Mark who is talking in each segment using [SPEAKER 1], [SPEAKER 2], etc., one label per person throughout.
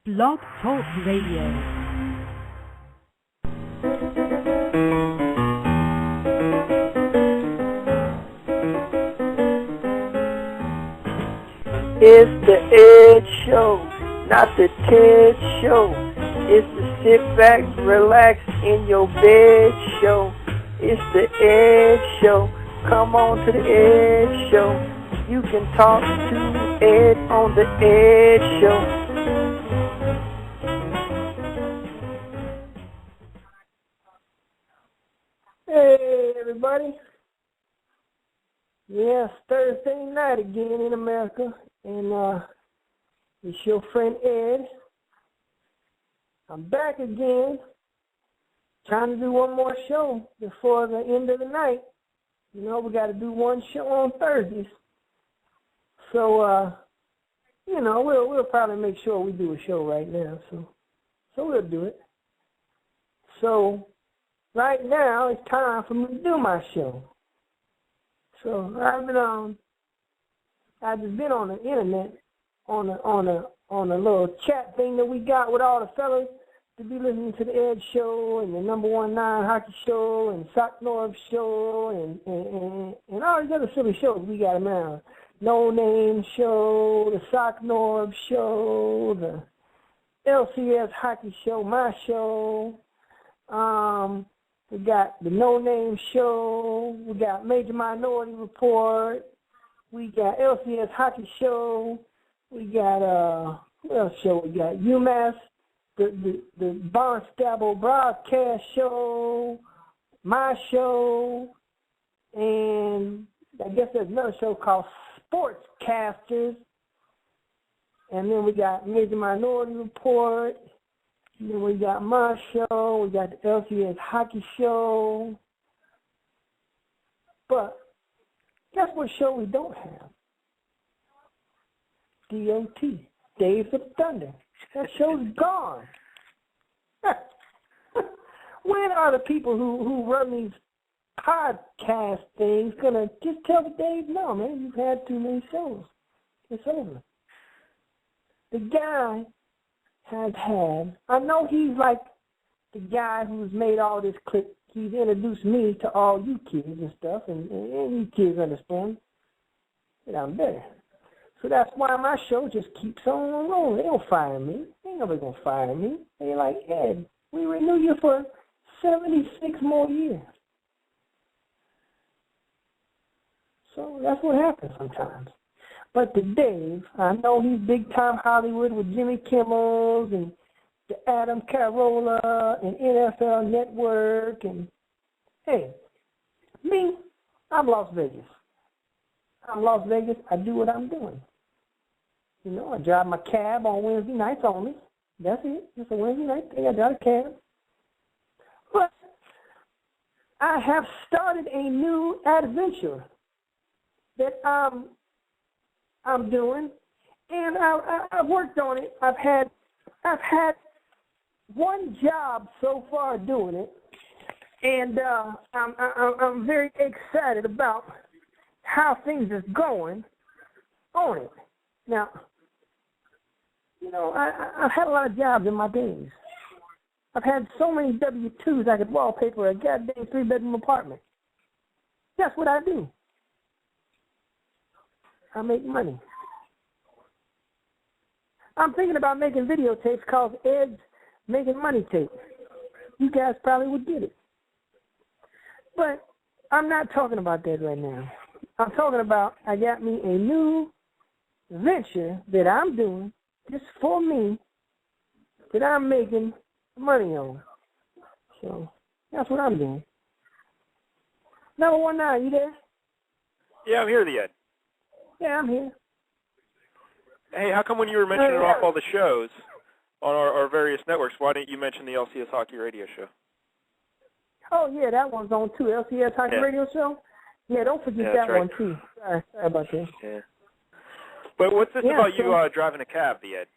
[SPEAKER 1] Blog Talk Radio.
[SPEAKER 2] It's the Ed Show, not the Ted Show. It's the sit back, relax in your bed show. It's the Ed Show. Come on to the Ed Show. You can talk to Ed on the Ed Show. Hey, everybody. Yes, Thursday night again in America. And it's your friend Ed. I'm back again, trying to do one more show before the end of the night. You know, we got to do one show on Thursdays. So, you know, we'll probably make sure we do a show right now. So we'll do it. So right now it's time for me to do my show. So I've just been on the internet on a little chat thing that we got with all the fellas to be listening to the Ed Show and the Number 19 Hockey Show and Sock Norb Show and all these other silly shows we got around. No Name Show, the Sock Norb Show, the LCS Hockey Show, my show. We got the No Name Show. We got Major Minority Report. We got LCS Hockey Show. We got what else show we got? UMass, the Barnstable Broadcast Show, my show, and I guess there's another show called Sportscasters. And then we got Major Minority Report. And then we got my show. We got the LCS Hockey Show. But guess what show we don't have? DOT, Days of Thunder. That show's gone. When are the people who run these podcast things going to just tell the Dave, no, man, you've had too many shows. It's over. The guy has had, I know he's like the guy who's made all this clip. He's introduced me to all you kids and stuff, and you kids understand that I'm better. So that's why my show just keeps on rolling. They don't fire me. They ain't never going to fire me. They're like, Ed, we renew you for 76 more years. So that's what happens sometimes. But to Dave, I know he's big-time Hollywood with Jimmy Kimmel and the Adam Carolla and NFL Network. And, hey, me, I'm Las Vegas. I'm Las Vegas. I do what I'm doing. You know, I drive my cab on Wednesday nights only. That's it. It's a Wednesday night thing. I drive a cab. But I have started a new adventure that I'm doing, and I've worked on it. I've had one job so far doing it, and I'm very excited about how things are going on it. Now, you know, I've had a lot of jobs in my days. I've had so many W-2s I could wallpaper a goddamn 3-bedroom apartment. That's what I do. I make money. I'm thinking about making videotapes called Ed's Making Money Tape. You guys probably would get it. But I'm not talking about that right now. I'm talking about I got me a new venture that I'm doing just for me that I'm making money on. So that's what I'm doing. Number 19, you there?
[SPEAKER 3] Yeah, I'm here, Ed.
[SPEAKER 2] Yeah, I'm here.
[SPEAKER 3] Hey, how come when you were mentioning off all the shows on our various networks, why didn't you mention the LCS Hockey Radio Show?
[SPEAKER 2] Oh, yeah, that one's on, too. LCS Hockey Radio Show? Yeah, don't forget that one, too. Sorry about that.
[SPEAKER 3] Yeah. But what's this about you driving a cab, Ed?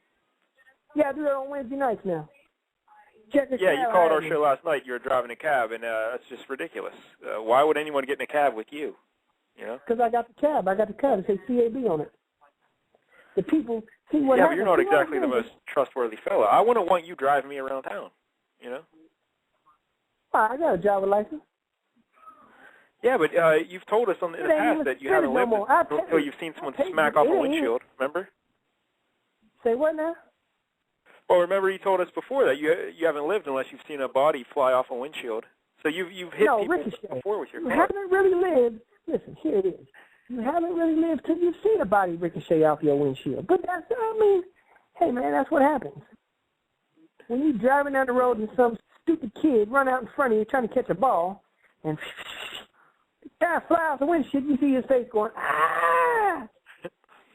[SPEAKER 2] Yeah, I do that on Wednesday nights now. Check the
[SPEAKER 3] you called our show last night. You were driving a cab, and that's just ridiculous. Why would anyone get in a cab with you? You know?
[SPEAKER 2] Because I got the cab. I got the cab. It says CAB on it. The people See what
[SPEAKER 3] yeah,
[SPEAKER 2] happens?
[SPEAKER 3] but you're not exactly the most trustworthy fellow. I wouldn't want you driving me around town, you know?
[SPEAKER 2] I got a driver's license.
[SPEAKER 3] Yeah, but you've told us in the past that you haven't lived until you've seen someone smack off a windshield, remember?
[SPEAKER 2] Say what now?
[SPEAKER 3] Well, remember you told us before that you haven't lived unless you've seen a body fly off a windshield. So you've hit people
[SPEAKER 2] ricochet.
[SPEAKER 3] before with your car.
[SPEAKER 2] You haven't really lived. Listen, here it is. You haven't really lived till you've seen a body ricochet off your windshield. But that's, I mean, hey, man, that's what happens. When you're driving down the road and some stupid kid run out in front of you trying to catch a ball, and the guy flies off the windshield, you see his face going, ah!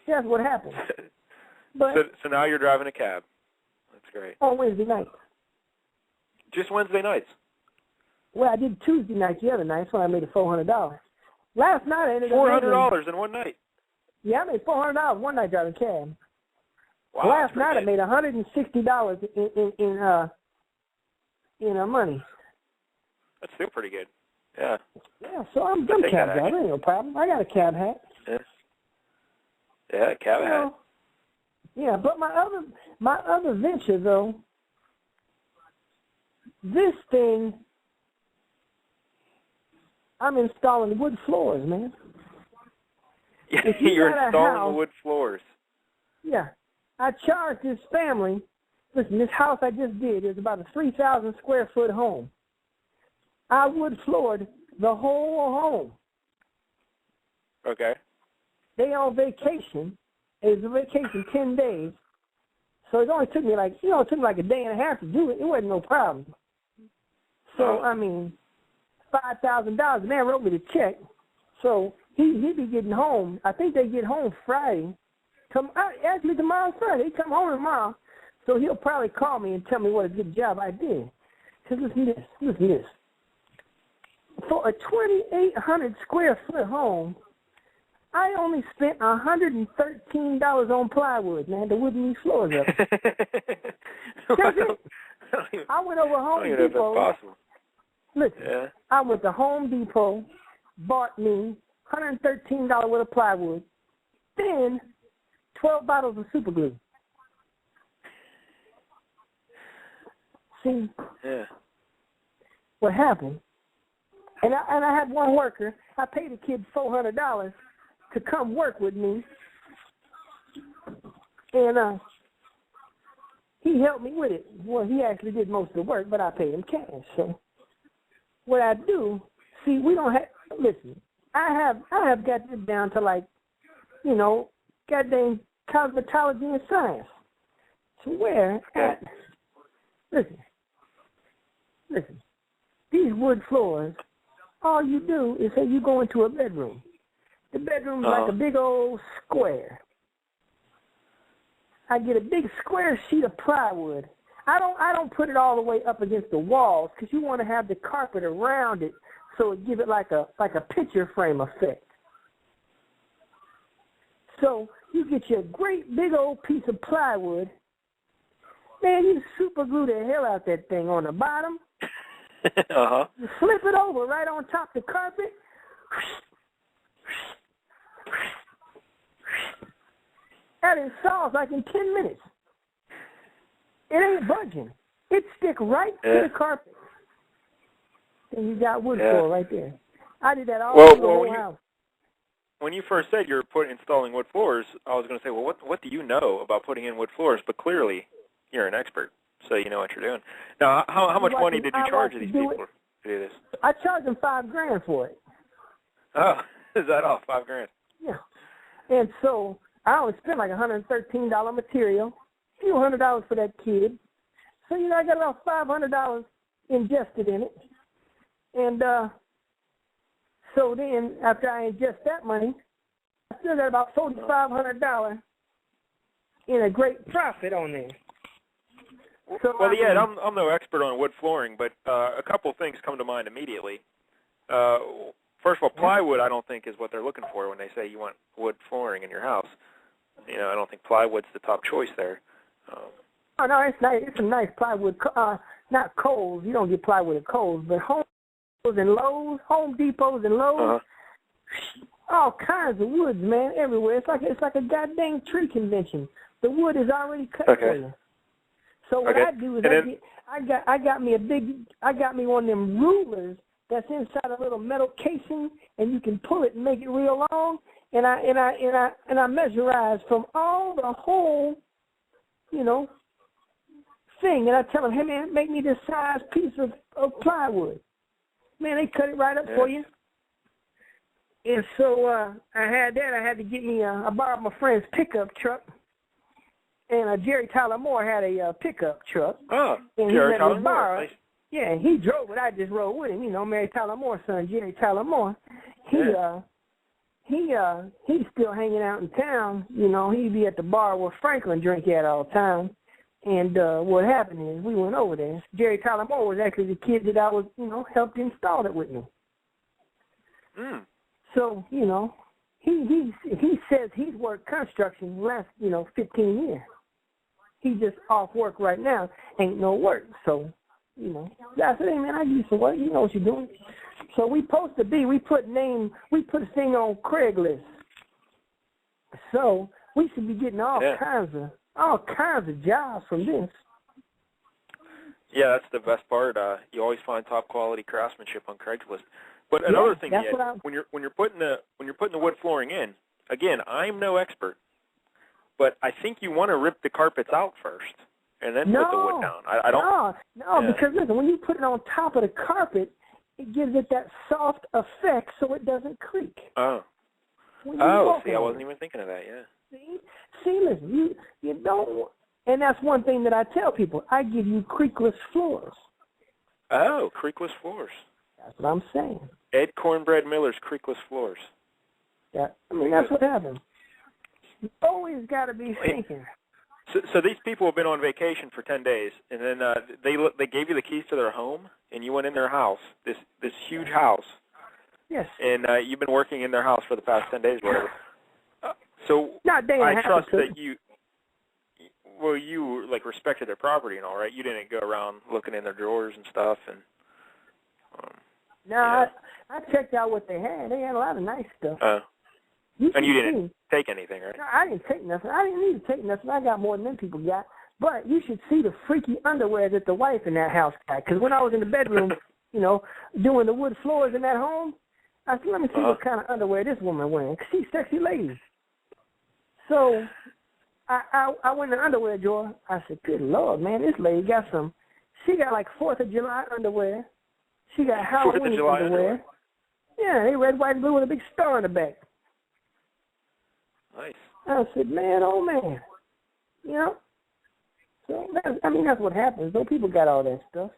[SPEAKER 2] That's what happens. But
[SPEAKER 3] so now you're driving a cab. That's great.
[SPEAKER 2] On Wednesday night.
[SPEAKER 3] Just Wednesday nights?
[SPEAKER 2] Well, I did Tuesday night the other night, so I made it $400. Last night I ended up
[SPEAKER 3] $400 in one night?
[SPEAKER 2] Yeah, I made $400 one night driving a cab.
[SPEAKER 3] Wow,
[SPEAKER 2] last night I made $160 in money.
[SPEAKER 3] That's still pretty good. Yeah.
[SPEAKER 2] Yeah, so I'm good cab driver. Ain't no problem. I got a cab hat.
[SPEAKER 3] Yeah, cab hat.
[SPEAKER 2] Yeah, but my other venture though, this thing, I'm installing wood floors, man.
[SPEAKER 3] Yeah, you're installing the wood floors.
[SPEAKER 2] Yeah. I charged this family, listen, this house I just did is about a 3,000 square foot home. I wood floored the whole home.
[SPEAKER 3] Okay.
[SPEAKER 2] They on vacation. It was a vacation 10 days. So it only took me like a day and a half to do it. It wasn't no problem. So, I mean, $5,000. The man wrote me the check. So he be getting home. I think they get home Friday. Actually, tomorrow's Friday. He come home tomorrow. So he'll probably call me and tell me what a good job I did. Because listen to this. For a 2,800 square foot home, I only spent $113 on plywood, man, to wooden these floors up. I went over Home Depot.
[SPEAKER 3] Possible.
[SPEAKER 2] Listen, I went to Home Depot, bought me $113 worth of plywood, then 12 bottles of super glue. See, what happened? And I had one worker. I paid a kid $400 to come work with me, and he helped me with it. Well, he actually did most of the work, but I paid him cash. So what I do, see, we don't have. Listen, I have got this down to like, goddamn cosmetology and science. To where, listen, these wood floors, all you do is say you go into a bedroom. The bedroom's like a big old square. I get a big square sheet of plywood. I don't put it all the way up against the walls because you want to have the carpet around it so it give it like a picture frame effect. So you get your great big old piece of plywood. Man, you super glue the hell out that thing on the bottom. You flip it over right on top of the carpet. That installs like in 10 minutes. It ain't budging. It stick right to the carpet. And you got wood floor right there. I did that all over the whole house.
[SPEAKER 3] When you first said you were installing wood floors, I was going to say, well, what do you know about putting in wood floors? But clearly, you're an expert, so you know what you're doing. Now, how much money did you charge these people to do this?
[SPEAKER 2] I charged them $5,000 for it.
[SPEAKER 3] Oh, is that all? $5,000?
[SPEAKER 2] Yeah. And so I only spent like $113 material, a few $100 for that kid. So I got about $500 invested in it. And so then, after I ingest that money, I still got about $4,500 in a great profit on there. So
[SPEAKER 3] well, I'm no expert on wood flooring, but a couple things come to mind immediately. First of all, plywood I don't think is what they're looking for when they say you want wood flooring in your house. I don't think plywood's the top choice there.
[SPEAKER 2] Oh, no, it's nice. It's a nice plywood. Not Kohl's. You don't get plywood at Kohl's, but Home Depots and Lowe's, all kinds of woods, man, everywhere. It's like a goddamn tree convention. The wood is already cut for you. So what I do is I got me one of them rulers that's inside a little metal casing, and you can pull it and make it real long. And I measurize from all the whole, thing. And I tell them, hey man, make me this size piece of plywood. Man, they cut it right up for you. And so I had to get me I borrowed my friend's pickup truck. And Jerry Tyler Moore had a pickup truck.
[SPEAKER 3] Oh,
[SPEAKER 2] and
[SPEAKER 3] Jerry Tyler Moore. Nice.
[SPEAKER 2] Yeah, he drove it. I just rode with him. Mary Tyler Moore's son, Jerry Tyler Moore. He's still hanging out in town. He'd be at the bar where Franklin drank at all the time. And what happened is we went over there. Jerry Tyler Moore was actually the kid that I was, helped install it with me.
[SPEAKER 3] Mm.
[SPEAKER 2] So, he says he's worked construction the last, 15 years. He's just off work right now. Ain't no work. So, I said, hey, man, I give you some work. You know what you're doing. So we put a thing on Craigslist. So we should be getting all kinds of jobs from this. Yeah,
[SPEAKER 3] that's the best part. You always find top quality craftsmanship on Craigslist. But another thing, when you're putting the wood flooring in, again, I'm no expert, but I think you want to rip the carpets out first and then put the wood down. I don't.
[SPEAKER 2] No, because listen, when you put it on top of the carpet, it gives it that soft effect so it doesn't creak.
[SPEAKER 3] Oh, see, I wasn't even thinking of that. Yeah.
[SPEAKER 2] See, listen, you don't, and that's one thing that I tell people. I give you creakless floors.
[SPEAKER 3] Oh, creakless floors.
[SPEAKER 2] That's what I'm saying.
[SPEAKER 3] Ed Cornbread Miller's creakless floors.
[SPEAKER 2] Yeah, that's what happens. You always got to be thinking.
[SPEAKER 3] So these people have been on vacation for 10 days, and then they gave you the keys to their home, and you went in their house, this huge house.
[SPEAKER 2] Yes.
[SPEAKER 3] And you've been working in their house for the past 10 days, whatever. So
[SPEAKER 2] I
[SPEAKER 3] trust that you respected their property and all, right? You didn't go around looking in their drawers and stuff. And
[SPEAKER 2] I checked out what they had. They had a lot of nice stuff.
[SPEAKER 3] And you didn't take anything, right?
[SPEAKER 2] No, I didn't take nothing. I didn't need to take nothing. I got more than them people got. But you should see the freaky underwear that the wife in that house got. Because when I was in the bedroom, doing the wood floors in that home, I said, let me see what kind of underwear this woman wearing. Because she's a sexy lady. So I went in the underwear drawer. I said, good Lord, man, this lady got she got like 4th of July underwear. She got Halloween underwear. Yeah, they red, white, and blue with a big star in the back.
[SPEAKER 3] Nice.
[SPEAKER 2] I said, man, oh, man. So, that's what happens. Those people got all that stuff,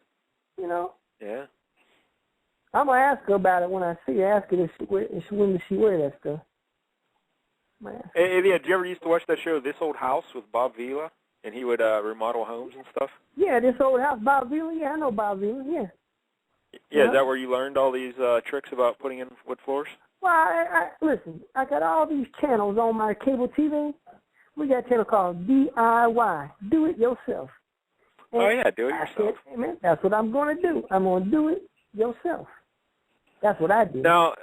[SPEAKER 3] Yeah.
[SPEAKER 2] I'm going to ask her about it when I see her. Ask her when does she wear that stuff.
[SPEAKER 3] Hey, did you ever used to watch that show, This Old House, with Bob Vila? And he would remodel homes and stuff?
[SPEAKER 2] Yeah, This Old House, Bob Vila. Yeah, I know Bob Vila, yeah.
[SPEAKER 3] Yeah, is that where you learned all these tricks about putting in wood floors?
[SPEAKER 2] Well, listen, I got all these channels on my cable TV. We got a channel called DIY, Do It Yourself. And
[SPEAKER 3] do it yourself.
[SPEAKER 2] Hey, man, that's what I'm going to do. I'm going to do it yourself. That's what I do.
[SPEAKER 3] Now,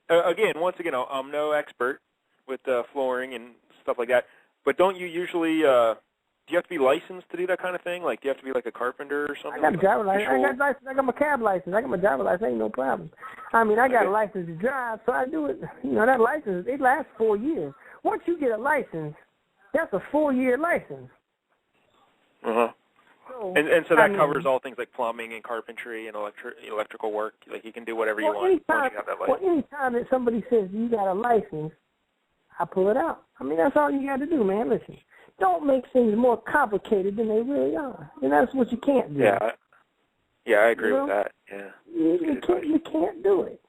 [SPEAKER 3] once again, I'm no expert with flooring and stuff like that, but don't you usually, do you have to be licensed to do that kind of thing? Like, do you have to be like a carpenter or something?
[SPEAKER 2] I got a driver license. I got my cab license. I got my driver license. Ain't no problem. I got a license to drive, so I do it. That license, it lasts 4 years. Once you get a license, that's a 4-year license.
[SPEAKER 3] Uh-huh. So, and so that covers all things like plumbing and carpentry and electrical work. Like, you can do whatever you want once you have that license.
[SPEAKER 2] Well, anytime that somebody says you got a license, I pull it out. That's all you got to do, man. Listen. Don't make things more complicated than they really are. And that's what you can't do.
[SPEAKER 3] Yeah, I agree with that. Yeah.
[SPEAKER 2] You can't do it.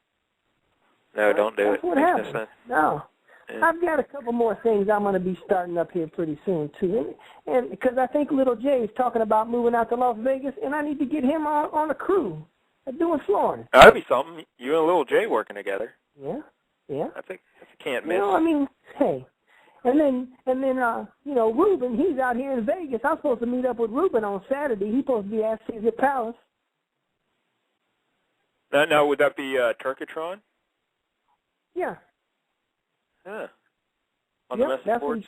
[SPEAKER 3] No, don't do it.
[SPEAKER 2] That's what happens. No.
[SPEAKER 3] Yeah.
[SPEAKER 2] I've got a couple more things I'm going to be starting up here pretty soon, too. And because I think Little Jay is talking about moving out to Las Vegas, and I need to get him on a crew doing flooring.
[SPEAKER 3] That'd be something. You and Little Jay working together.
[SPEAKER 2] Yeah.
[SPEAKER 3] That's a can't miss.
[SPEAKER 2] Hey. And then, Ruben, he's out here in Vegas. I'm supposed to meet up with Ruben on Saturday. He's supposed to be at Caesar Palace.
[SPEAKER 3] Now, would that be Turkatron?
[SPEAKER 2] Yeah.
[SPEAKER 3] Yeah. On the message boards?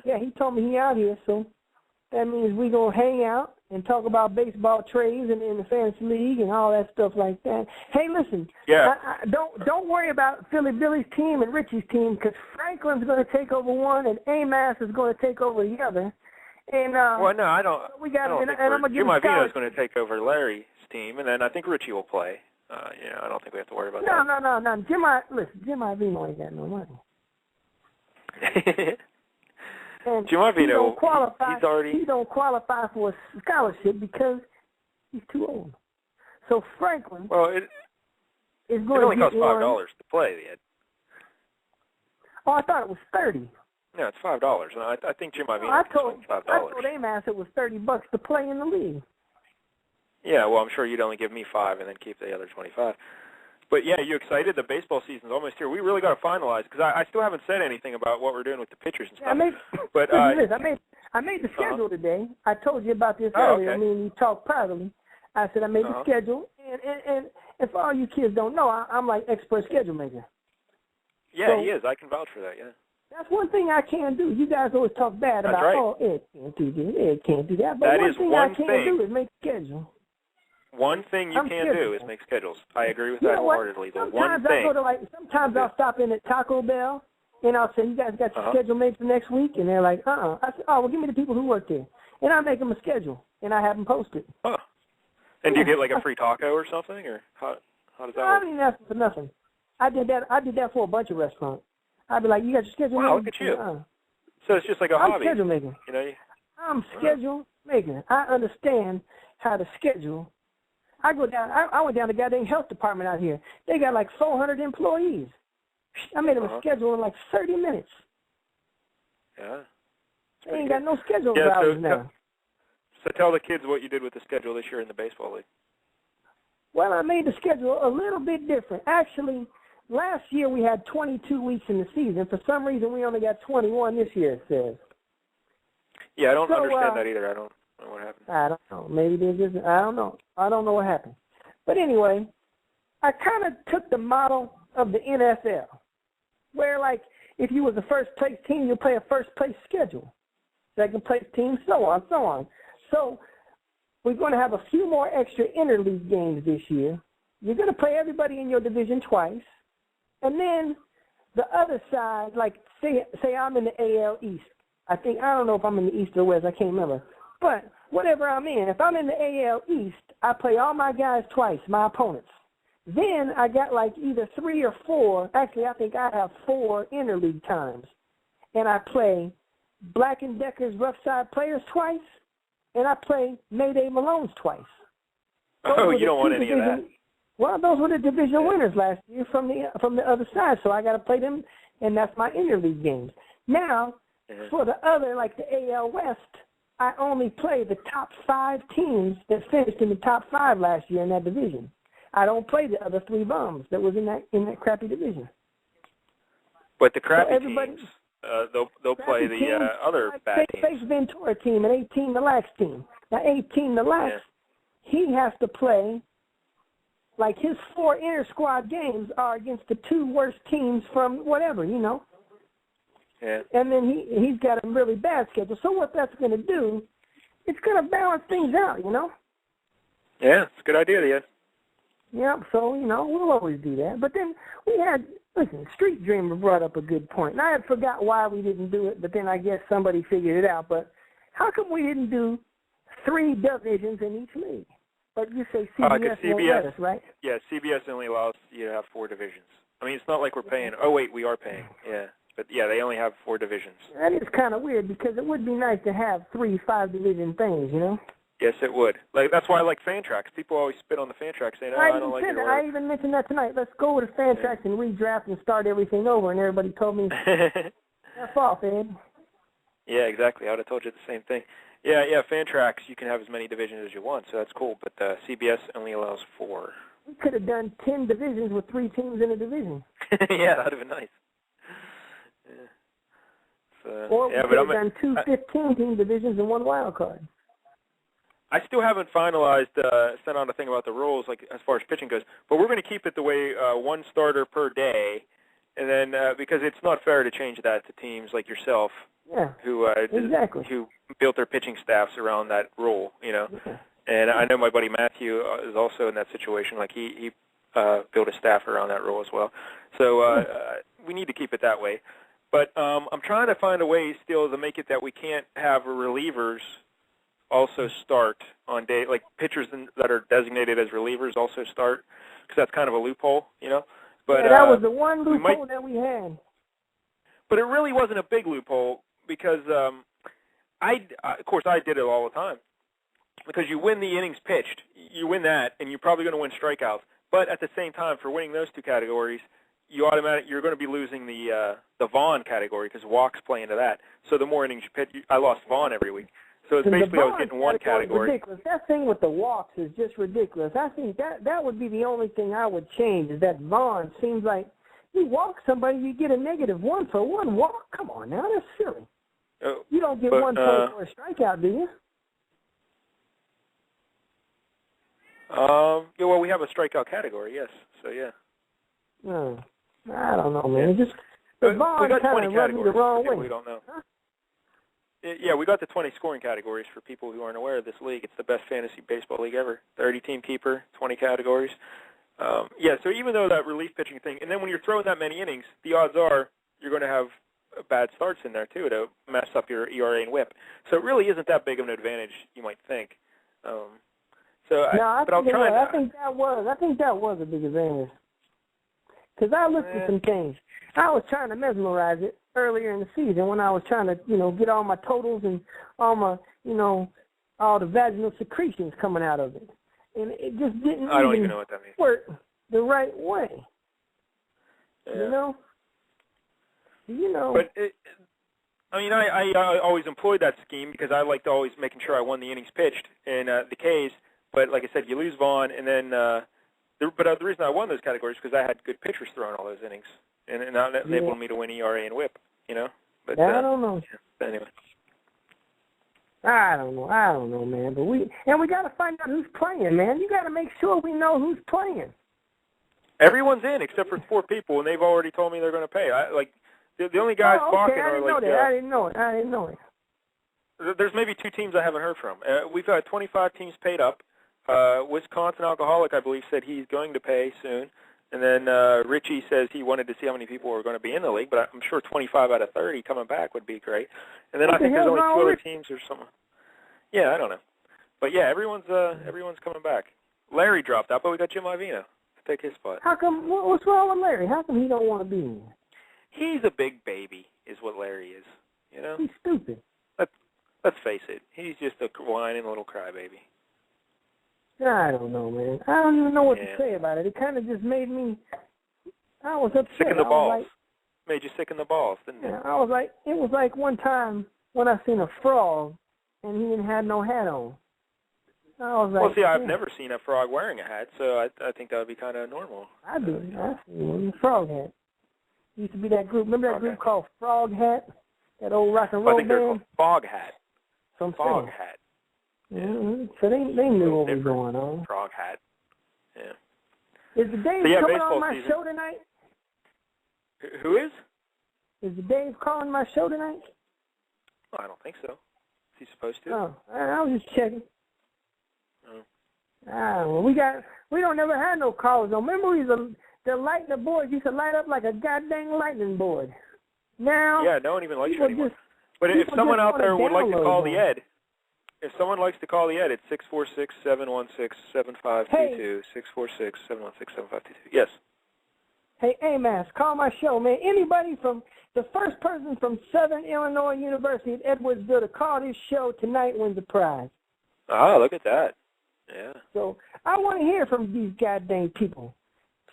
[SPEAKER 2] Yeah, he told me he out here, so that means we gonna hang out and talk about baseball trades and in the fantasy league and all that stuff like that. Hey, listen, don't worry about Philly Billy's team and Richie's team because Franklin's going to take over one and Amass is going to take over the other. And
[SPEAKER 3] well, no, I don't.
[SPEAKER 2] We got.
[SPEAKER 3] I don't think Jim Ivino is going to take over Larry's team, and then I think Richie will play. I don't think we have to worry about that.
[SPEAKER 2] No. Jim Ivino ain't got no money. And
[SPEAKER 3] Jim Ivino, he's already.
[SPEAKER 2] He don't qualify for a scholarship because he's too old. So Franklin.
[SPEAKER 3] Well, it only costs $5 to play.
[SPEAKER 2] Oh, I thought it was $30.
[SPEAKER 3] No, it's $5, and I think Jim Ivino
[SPEAKER 2] I
[SPEAKER 3] is
[SPEAKER 2] told
[SPEAKER 3] $5.
[SPEAKER 2] Amass it was $30 to play in the league.
[SPEAKER 3] Yeah, well, I'm sure you'd only give me $5 and then keep the other $25. But yeah, you excited? The baseball season's almost here. We really got to finalize because I still haven't said anything about what we're doing with the pitchers and stuff.
[SPEAKER 2] I made the schedule today. I told you about this earlier.
[SPEAKER 3] Okay.
[SPEAKER 2] I mean, we talked privately. I said I made the schedule, and for all you kids don't know, I'm like expert schedule maker.
[SPEAKER 3] Yeah, so, he is. I can vouch for that. Yeah.
[SPEAKER 2] That's one thing I can't do. You guys always talk bad about, Ed can't do this, Ed can't do that. But
[SPEAKER 3] that
[SPEAKER 2] one
[SPEAKER 3] is
[SPEAKER 2] thing
[SPEAKER 3] one
[SPEAKER 2] I can't
[SPEAKER 3] thing.
[SPEAKER 2] do is make a schedule.
[SPEAKER 3] One thing you can't do is make schedules. I agree with that wholeheartedly. The one thing.
[SPEAKER 2] Sometimes I'll stop in at Taco Bell, and I'll say, you guys got your schedule made for next week? And they're like, I said, well, give me the people who work there. And I make them a schedule, and I have them posted.
[SPEAKER 3] Huh. And do you get like a free taco or something? Or how does that work?
[SPEAKER 2] I don't even ask for nothing. I did that for a bunch of restaurants. I'd be like, you got your schedule made?
[SPEAKER 3] Wow, look at you. So it's just like a hobby.
[SPEAKER 2] I'm schedule maker. I'm schedule maker. I understand how to schedule. I went down to the goddamn health department out here. They got like 400 employees. I made them a schedule in like 30 minutes.
[SPEAKER 3] Yeah.
[SPEAKER 2] They ain't got no schedule hours now.
[SPEAKER 3] So tell the kids what you did with the schedule this year in the baseball league.
[SPEAKER 2] Well, I made the schedule a little bit different. Actually, last year we had 22 weeks in the season. For some reason, we only got 21 this year, it says.
[SPEAKER 3] Yeah, I don't understand that either. I don't know what happened.
[SPEAKER 2] I don't know. Maybe they just, I don't know. I don't know what happened. But anyway, I kind of took the model of the NFL, where, like, if you was a first-place team, you play a first-place schedule. Second-place team, so on, so on. So we're going to have a few more extra interleague games this year. You're going to play everybody in your division twice. And then the other side, like, say I'm in the AL East. I don't know if I'm in the East or West. I can't remember. But whatever I'm in, if I'm in the AL East, I play all my guys twice, my opponents. Then I got like either 3 or 4. Actually, I think I have 4 interleague times. And I play Black & Decker's Rough Side Players twice, and I play Mayday Malone's twice.
[SPEAKER 3] You don't want any of that.
[SPEAKER 2] Well, those were the division winners last year from the other side, so I got to play them, and that's my interleague games. Now, for the other, like the AL West, I only play the top 5 teams that finished in the top 5 last year in that division. I don't play the other 3 bums that was in that crappy division.
[SPEAKER 3] But the crappy teams, they'll play the other bad teams.
[SPEAKER 2] Face Ventura team, an 18 the Lax team. Now 18 the Lax, he has to play. Like his 4 inter squad games are against the 2 worst teams from whatever, you know.
[SPEAKER 3] Yeah.
[SPEAKER 2] And then he's got a really bad schedule. So what that's going to do, it's going to balance things out, you know.
[SPEAKER 3] Yeah, it's a good idea, yeah.
[SPEAKER 2] Yeah, so, you know, we'll always do that. But then Street Dreamer brought up a good point. And I had forgot why we didn't do it, but then I guess somebody figured it out. But how come we didn't do 3 divisions in each league? But you say CBS won't let us, right?
[SPEAKER 3] Yeah, CBS only allows you to have 4 divisions. I mean, it's not like we're paying. Oh, wait, we are paying. Yeah. But, yeah, they only have 4 divisions.
[SPEAKER 2] That is kind of weird because it would be nice to have 3 5-division things, you know?
[SPEAKER 3] Yes, it would. Like that's why I like Fantrax. People always spit on the Fantrax saying, I don't like it.
[SPEAKER 2] I even mentioned that tonight. Let's go with the Fantrax and redraft and start everything over. And everybody told me, that's off, Ed.
[SPEAKER 3] Yeah, exactly. I would have told you the same thing. Yeah, Fantrax, you can have as many divisions as you want, so that's cool. But CBS only allows 4.
[SPEAKER 2] We could have done 10 divisions with 3 teams in a division.
[SPEAKER 3] Yeah, that would have been nice. Yeah. So,
[SPEAKER 2] or we could have done 2 15-team divisions and 1 wild card.
[SPEAKER 3] I still haven't finalized, sent on a thing about the rules, like as far as pitching goes. But we're going to keep it the way 1 starter per day, And then because it's not fair to change that to teams like yourself, who who built their pitching staffs around that rule, you know.
[SPEAKER 2] Yeah.
[SPEAKER 3] And I know my buddy Matthew is also in that situation. Like he built a staff around that rule as well. So we need to keep it that way. But I'm trying to find a way still to make it that we can't have relievers also start on day, like pitchers that are designated as relievers also start, because that's kind of a loophole, you know. But
[SPEAKER 2] that was the one loophole that we had.
[SPEAKER 3] But it really wasn't a big loophole because of course, I did it all the time. Because you win the innings pitched, you win that, and you're probably going to win strikeouts. But at the same time, for winning those two categories, you're going to be losing the Vaughn category because walks play into that. So the more innings you pitch, I lost Vaughn every week. So it's basically I was getting one category.
[SPEAKER 2] Ridiculous. That thing with the walks is just ridiculous. I think that would be the only thing I would change is that Vaughn seems like you walk somebody, you get a -1 for one walk. Come on now, that's silly. You don't get 1 point for a strikeout, do you?
[SPEAKER 3] Yeah, well, we have a strikeout category, yes. So yeah.
[SPEAKER 2] No, I don't know, man. Just the Vaughn kind of rubbed me the wrong way.
[SPEAKER 3] We don't know.
[SPEAKER 2] Huh?
[SPEAKER 3] Yeah, we got the 20 scoring categories for people who aren't aware of this league. It's the best fantasy baseball league ever. 30-team keeper, 20 categories. Yeah, so even though that relief pitching thing, and then when you're throwing that many innings, the odds are you're going to have bad starts in there too to mess up your ERA and WHIP. So it really isn't that big of an advantage, you might think. I think that was a big advantage. Because I looked at some things. I was trying to mesmerize it earlier in the season when I was trying to, get all my totals and all my, all the vaginal secretions coming out of it. And it just didn't I don't even know what that means.
[SPEAKER 2] Work the right way.
[SPEAKER 3] Yeah.
[SPEAKER 2] You know.
[SPEAKER 3] But, I always employed that scheme because I liked always making sure I won the innings pitched in the Ks. But like I said, you lose Vaughn, and then the reason I won those categories is because I had good pitchers throwing all those innings, and that enabled me to win ERA and WHIP, But
[SPEAKER 2] I don't know.
[SPEAKER 3] But anyway.
[SPEAKER 2] I don't know, man. But we got to find out who's playing, man. You got to make sure we know who's playing.
[SPEAKER 3] Everyone's in except for 4 people, and they've already told me they're going to pay. The only guys balking are like.
[SPEAKER 2] I didn't know it.
[SPEAKER 3] There's maybe 2 teams I haven't heard from. We've got 25 teams paid up. Wisconsin Alcoholic, I believe, said he's going to pay soon. And then Richie says he wanted to see how many people were going to be in the league, but I'm sure 25 out of 30 coming back would be great. And then I think there's only 2 other teams or something. Yeah, I don't know. But yeah, everyone's coming back. Larry dropped out, but we got Jim Ivino to take his spot.
[SPEAKER 2] How come? What's wrong with Larry? How come he don't want to be in?
[SPEAKER 3] He's a big baby, is what Larry is.
[SPEAKER 2] He's stupid.
[SPEAKER 3] Let's face it. He's just a whining little crybaby.
[SPEAKER 2] I don't know, man. I don't even know what to say about it. It kind of just made me. I was upset.
[SPEAKER 3] Sick in the balls. Made you sick in the balls, didn't it?
[SPEAKER 2] Yeah, it was like one time when I seen a frog and he didn't have no hat on. I was like,
[SPEAKER 3] well, see, I've never seen a frog wearing a hat, so I think that would be kind of normal.
[SPEAKER 2] I do. I see one, frog hat. Used to be that group. Remember that group called Frog Hat? That old rock and roll band?
[SPEAKER 3] I think they're called Fog Hat.
[SPEAKER 2] Fog
[SPEAKER 3] Hat.
[SPEAKER 2] Mm-hmm. So they knew what was going on.
[SPEAKER 3] Frog Hat. Yeah.
[SPEAKER 2] Is the Dave coming on my show tonight?
[SPEAKER 3] Who is?
[SPEAKER 2] Is the Dave calling my show tonight?
[SPEAKER 3] Oh, I don't think so. Is he supposed to?
[SPEAKER 2] Oh, I was just checking.
[SPEAKER 3] Oh.
[SPEAKER 2] We don't never had no callers. No, remember the lightning board used to light up like a goddamn lightning board. Now,
[SPEAKER 3] yeah, no one even likes you anymore. But if someone out there would like to call the Ed, it's 646-716-7522. 646-716-7522. Yes.
[SPEAKER 2] Hey, Amass, call my show, man. Anybody from the first person from Southern Illinois University at Edwardsville to call this show tonight wins a prize.
[SPEAKER 3] Ah, look at that. Yeah.
[SPEAKER 2] So I want to hear from these goddamn people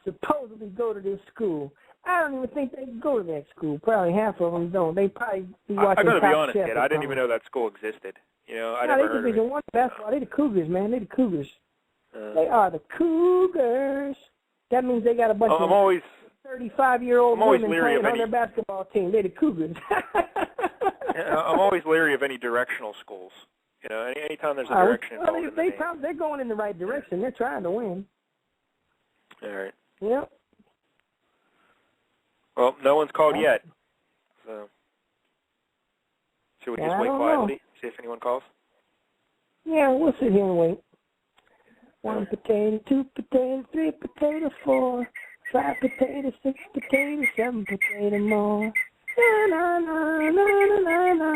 [SPEAKER 2] supposedly go to this school. I don't even think they go to that school. Probably half of them don't. They probably be watching
[SPEAKER 3] I gotta
[SPEAKER 2] Top
[SPEAKER 3] be honest,
[SPEAKER 2] Chef
[SPEAKER 3] kid. I didn't even know that school existed. I never heard of it.
[SPEAKER 2] Division 1 basketball. They the Cougars, man. They the Cougars. They are the Cougars. That means they got a bunch of 35-year-old women playing on their basketball team. They the Cougars.
[SPEAKER 3] I'm always leery of any directional schools. Anytime there's a direction involved
[SPEAKER 2] they're going in the right direction. They're trying to win.
[SPEAKER 3] All right.
[SPEAKER 2] Yep.
[SPEAKER 3] Well, no one's called yet. So, should we just wait quietly, see if anyone calls?
[SPEAKER 2] Yeah, we'll sit here and wait. 1 potato, 2 potato, 3 potato, 4, 5 potato, 6 potato, 7 potato more. Na na na na na na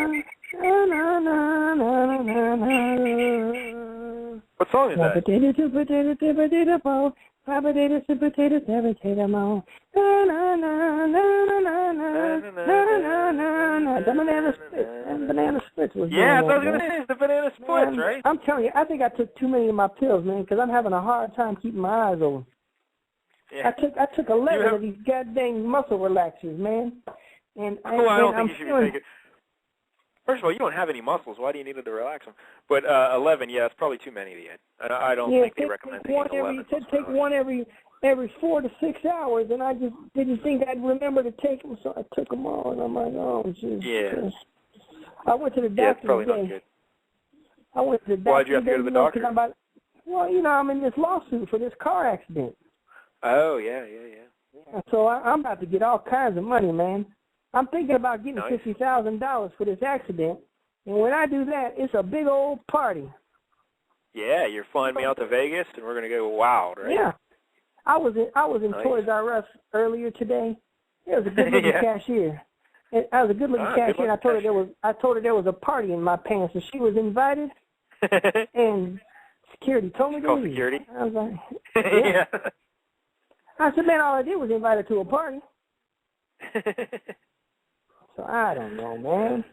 [SPEAKER 2] na na na na na.
[SPEAKER 3] What song is
[SPEAKER 2] 1
[SPEAKER 3] that?
[SPEAKER 2] potato, 2 potato, 3 potato, 4, 5 potato, 6 potato, 7 potato more. Na na na na na na na na na na. The banana split. That banana split was
[SPEAKER 3] Yeah,
[SPEAKER 2] going
[SPEAKER 3] I was
[SPEAKER 2] on,
[SPEAKER 3] going to
[SPEAKER 2] man.
[SPEAKER 3] say it's the banana splits, right?
[SPEAKER 2] I'm telling you, I think I took too many of my pills, man, because I'm having a hard time keeping my eyes open.
[SPEAKER 3] Yeah.
[SPEAKER 2] I took 11 of these goddamn muscle relaxers, man. And
[SPEAKER 3] Well, I don't think
[SPEAKER 2] I'm
[SPEAKER 3] you should
[SPEAKER 2] feeling,
[SPEAKER 3] be taking. First of all, you don't have any muscles. Why do you need it to relax them? But 11, yeah, it's probably too many, Ed. I don't think they recommend taking 11.
[SPEAKER 2] Take one every 4 to 6 hours, and I just didn't think I'd remember to take them, so I took them all, and I'm like, oh, jeez.
[SPEAKER 3] Yeah.
[SPEAKER 2] I went to the
[SPEAKER 3] Yeah, it's
[SPEAKER 2] doctor
[SPEAKER 3] probably
[SPEAKER 2] today.
[SPEAKER 3] not good.
[SPEAKER 2] I went to the doctor.
[SPEAKER 3] Why'd you have to go to the doctor?
[SPEAKER 2] 'Cause I'm in this lawsuit for this car accident.
[SPEAKER 3] Oh, yeah.
[SPEAKER 2] So I'm about to get all kinds of money, man. I'm thinking about getting
[SPEAKER 3] Nice.
[SPEAKER 2] $50,000 for this accident, and when I do that, it's a big old party.
[SPEAKER 3] Yeah, you're flying me out to Vegas, and we're going to go wild, right?
[SPEAKER 2] Yeah. I was in
[SPEAKER 3] Nice.
[SPEAKER 2] Toys R Us earlier today. There was a good looking
[SPEAKER 3] Yeah.
[SPEAKER 2] cashier. And I was a good looking
[SPEAKER 3] Ah,
[SPEAKER 2] cashier, and I
[SPEAKER 3] good-looking
[SPEAKER 2] told her there was a party in my pants, and she was invited. And security told me to
[SPEAKER 3] Call
[SPEAKER 2] leave.
[SPEAKER 3] security?
[SPEAKER 2] I was like,
[SPEAKER 3] Yeah.
[SPEAKER 2] I said, man, all I did was invite her to a party. So I don't know, man.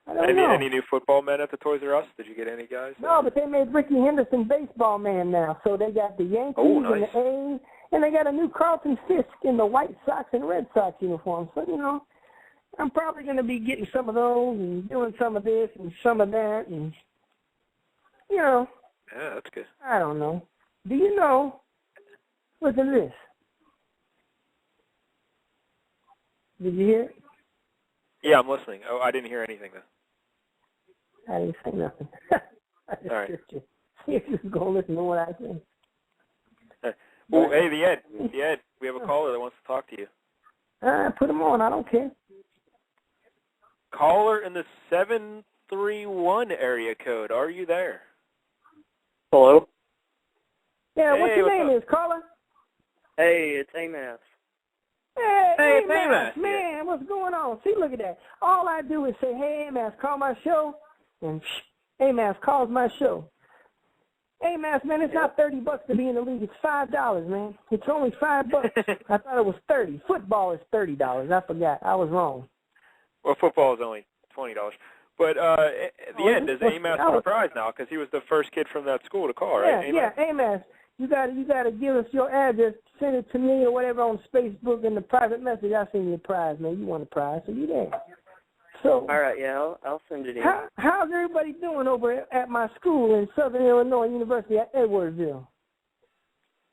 [SPEAKER 2] I don't know.
[SPEAKER 3] Any new football men at the Toys R Us? Did you get any guys?
[SPEAKER 2] No, but they made Ricky Henderson baseball man now. So they got the Yankees
[SPEAKER 3] Oh,
[SPEAKER 2] and
[SPEAKER 3] nice.
[SPEAKER 2] the A's, and they got a new Carlton Fisk in the White Sox and Red Sox uniform. So, I'm probably going to be getting some of those and doing some of this and some of that. And,
[SPEAKER 3] Yeah, that's good.
[SPEAKER 2] I don't know. Do you know, listen to this. Did you hear it?
[SPEAKER 3] Yeah, I'm listening. Oh, I didn't hear anything, though.
[SPEAKER 2] I didn't say nothing. I just
[SPEAKER 3] All right.
[SPEAKER 2] scripted you. See if you're going to listen to what I say.
[SPEAKER 3] Well, hey, the Ed, we have a caller that wants to talk to you.
[SPEAKER 2] Put them on. I don't care.
[SPEAKER 3] Caller in the 731 area code. Are you there?
[SPEAKER 4] Hello?
[SPEAKER 2] Yeah,
[SPEAKER 3] Hey,
[SPEAKER 2] what's your
[SPEAKER 3] what's
[SPEAKER 2] name
[SPEAKER 3] up?
[SPEAKER 2] is, caller?
[SPEAKER 4] Hey, it's Amos.
[SPEAKER 2] Hey,
[SPEAKER 3] Amos.
[SPEAKER 2] man, what's going on? See, look at that. All I do is say, hey, Amos, call my show, and Amos calls my show. Amos, man, it's not $30 to be in the league. It's $5, man. It's only $5. I thought it was $30. Football is $30. I forgot. I was wrong.
[SPEAKER 3] Well, football is only $20. But at the end, is Amos on a prize now? Because he was the first kid from that school to call, right?
[SPEAKER 2] Yeah, Amos. You gotta give us your address. Send it to me or whatever on Facebook in the private message. I'll send you a prize, man. You want a prize, so you there. So,
[SPEAKER 4] All right, yeah, I'll send it in.
[SPEAKER 2] how's everybody doing over at my school in Southern Illinois University at Edwardsville?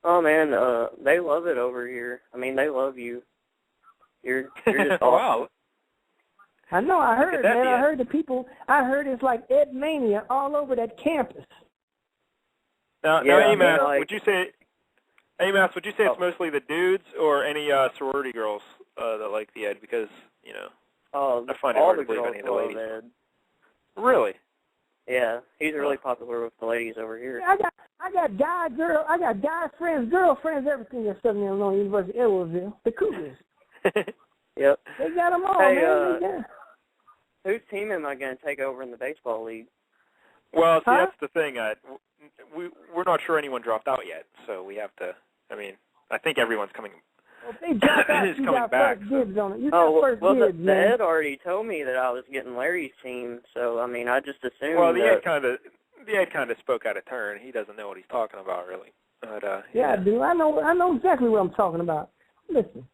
[SPEAKER 4] Oh, man, they love it over here. I mean, they love you. You're just awesome.
[SPEAKER 3] Wow.
[SPEAKER 2] I know, I heard, man.
[SPEAKER 3] Yeah.
[SPEAKER 2] I heard the people. I heard it's like Ed Mania all over that campus.
[SPEAKER 3] Now,
[SPEAKER 4] Yeah,
[SPEAKER 3] Amos,
[SPEAKER 4] like-
[SPEAKER 3] would you say it's mostly the dudes or any sorority girls that like the Ed? Because,
[SPEAKER 4] Oh,
[SPEAKER 3] I find it
[SPEAKER 4] all
[SPEAKER 3] hard
[SPEAKER 4] the
[SPEAKER 3] to believe
[SPEAKER 4] girls
[SPEAKER 3] any of the
[SPEAKER 4] love
[SPEAKER 3] ladies.
[SPEAKER 4] Ed.
[SPEAKER 3] Really?
[SPEAKER 4] Yeah, he's really popular with the ladies over here.
[SPEAKER 2] I got guy friends, girlfriends, everything at Southern Illinois University, Edwardsville. The Cougars.
[SPEAKER 4] Yep.
[SPEAKER 2] They got them all,
[SPEAKER 4] Hey,
[SPEAKER 2] man. They got.
[SPEAKER 4] Whose team am I going to take over in the baseball league?
[SPEAKER 3] Well, see,
[SPEAKER 2] Huh?
[SPEAKER 3] that's the thing. We're not sure anyone dropped out yet, so we have to. I mean, I think everyone's coming.
[SPEAKER 2] Well, if they drop out,
[SPEAKER 3] It's
[SPEAKER 2] you
[SPEAKER 3] coming
[SPEAKER 2] got
[SPEAKER 3] back,
[SPEAKER 2] first
[SPEAKER 3] so-
[SPEAKER 2] dibs on it. You got
[SPEAKER 4] Oh,
[SPEAKER 2] first
[SPEAKER 4] well,
[SPEAKER 2] dibs,
[SPEAKER 4] the
[SPEAKER 2] man.
[SPEAKER 4] Ed already told me that I was getting Larry's team, so, I mean, I just assumed
[SPEAKER 3] Well, the
[SPEAKER 4] that...
[SPEAKER 3] Ed kind of spoke out of turn. He doesn't know what he's talking about, really. But
[SPEAKER 2] Yeah, I do. I know exactly what I'm talking about. Listen,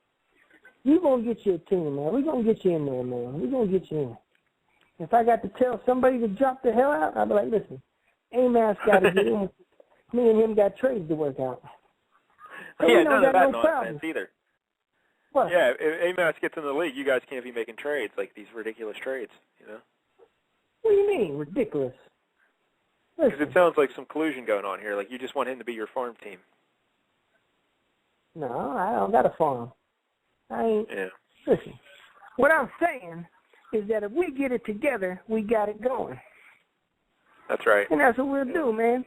[SPEAKER 2] you gonna get you a team, man. We gonna get you in there, man. We gonna get you in. If I got to tell somebody to drop the hell out, I'd be like, listen, Amos got to get in. Me and him got trades to work out. So
[SPEAKER 3] yeah,
[SPEAKER 2] we don't
[SPEAKER 3] none of
[SPEAKER 2] got
[SPEAKER 3] that
[SPEAKER 2] no
[SPEAKER 3] nonsense
[SPEAKER 2] problem.
[SPEAKER 3] either.
[SPEAKER 2] What?
[SPEAKER 3] Yeah, if Amos gets in the league, you guys can't be making trades like these ridiculous trades,
[SPEAKER 2] What do you mean, ridiculous?
[SPEAKER 3] Because
[SPEAKER 2] Listen,
[SPEAKER 3] it sounds like some collusion going on here. Like you just want him to be your farm team.
[SPEAKER 2] no, I don't got a farm. I ain't.
[SPEAKER 3] Yeah.
[SPEAKER 2] Listen, what I'm saying is that if we get it together, we got it going.
[SPEAKER 3] That's right.
[SPEAKER 2] And that's what we'll do, man.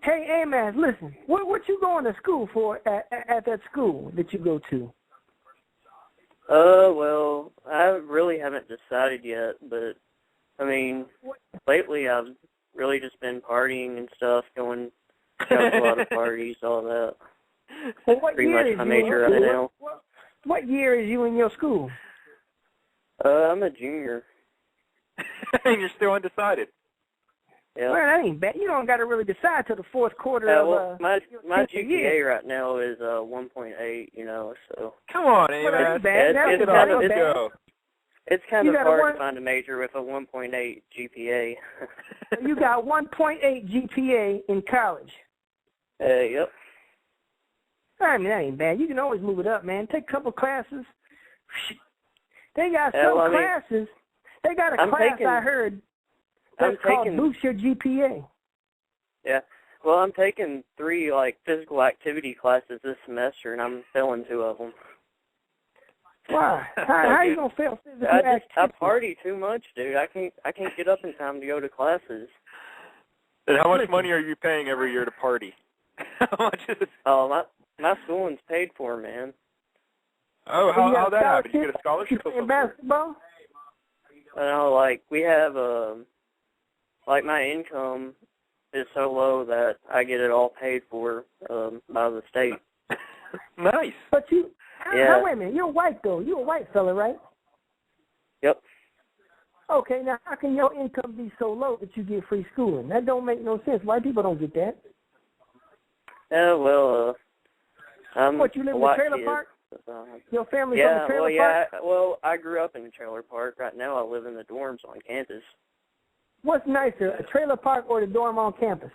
[SPEAKER 2] Hey, Amaz, listen, what you going to school for at that school that you go to?
[SPEAKER 4] Well, I really haven't decided yet, but, I mean, lately I've really just been partying and stuff, going to a lot of parties, all that.
[SPEAKER 2] Well, what
[SPEAKER 4] Pretty
[SPEAKER 2] year
[SPEAKER 4] much
[SPEAKER 2] is
[SPEAKER 4] my
[SPEAKER 2] you
[SPEAKER 4] major right now.
[SPEAKER 2] What year is you in your school?
[SPEAKER 4] I'm a junior.
[SPEAKER 3] You're still undecided.
[SPEAKER 4] Yeah.
[SPEAKER 2] Well, that ain't bad. You don't got to really decide till the fourth quarter
[SPEAKER 4] Well,
[SPEAKER 2] of
[SPEAKER 4] my
[SPEAKER 2] your
[SPEAKER 4] GPA
[SPEAKER 2] year.
[SPEAKER 4] right now is 1.8, so.
[SPEAKER 3] Come on,
[SPEAKER 2] Well, that
[SPEAKER 3] Amaz.
[SPEAKER 2] ain't bad.
[SPEAKER 4] It's
[SPEAKER 2] That's
[SPEAKER 4] kind
[SPEAKER 2] not
[SPEAKER 4] of-
[SPEAKER 2] bad.
[SPEAKER 3] Go.
[SPEAKER 4] It's kind
[SPEAKER 2] You
[SPEAKER 4] of
[SPEAKER 2] got a
[SPEAKER 4] hard to find a major with a 1.8 GPA.
[SPEAKER 2] You got 1.8 GPA in college.
[SPEAKER 4] Yep.
[SPEAKER 2] I mean, that ain't bad. You can always move it up, man. Take a couple classes. They got
[SPEAKER 4] Yeah,
[SPEAKER 2] some
[SPEAKER 4] well, I mean,
[SPEAKER 2] classes. They got a
[SPEAKER 4] I'm
[SPEAKER 2] class
[SPEAKER 4] taking-
[SPEAKER 2] I heard that's called Boost Your GPA.
[SPEAKER 4] Yeah. Well, I'm taking 3, physical activity classes this semester, and I'm failing 2 of them.
[SPEAKER 2] Why? How you gonna fail physical
[SPEAKER 4] I
[SPEAKER 2] activity?
[SPEAKER 4] party too much, dude. I can't get up in time to go to classes.
[SPEAKER 3] And how much
[SPEAKER 2] Listen.
[SPEAKER 3] money are you paying every year to party? How much is it?
[SPEAKER 4] Oh, my schooling's paid for, man.
[SPEAKER 3] Oh,
[SPEAKER 2] You got
[SPEAKER 3] how'd that happen? You
[SPEAKER 2] scholarship?
[SPEAKER 3] get a scholarship
[SPEAKER 2] You
[SPEAKER 3] or
[SPEAKER 2] playing
[SPEAKER 3] something?
[SPEAKER 2] basketball?
[SPEAKER 4] We have my income is so low that I get it all paid for by the state.
[SPEAKER 3] Nice.
[SPEAKER 2] But you,
[SPEAKER 4] Yeah.
[SPEAKER 2] wait a minute. You're white though. You're a white fella, right?
[SPEAKER 4] Yep.
[SPEAKER 2] Okay. Now, how can your income be so low that you get free schooling? That don't make no sense. White people don't get that.
[SPEAKER 4] Yeah, well, I'm
[SPEAKER 2] What, you live
[SPEAKER 4] a
[SPEAKER 2] in a
[SPEAKER 4] white
[SPEAKER 2] trailer
[SPEAKER 4] kid.
[SPEAKER 2] park?
[SPEAKER 4] So,
[SPEAKER 2] Your family
[SPEAKER 4] yeah,
[SPEAKER 2] from a trailer
[SPEAKER 4] well, yeah.
[SPEAKER 2] park?
[SPEAKER 4] Well, I grew up in a trailer park. Right now, I live in the dorms on campus.
[SPEAKER 2] What's nicer, a trailer park or the dorm on campus?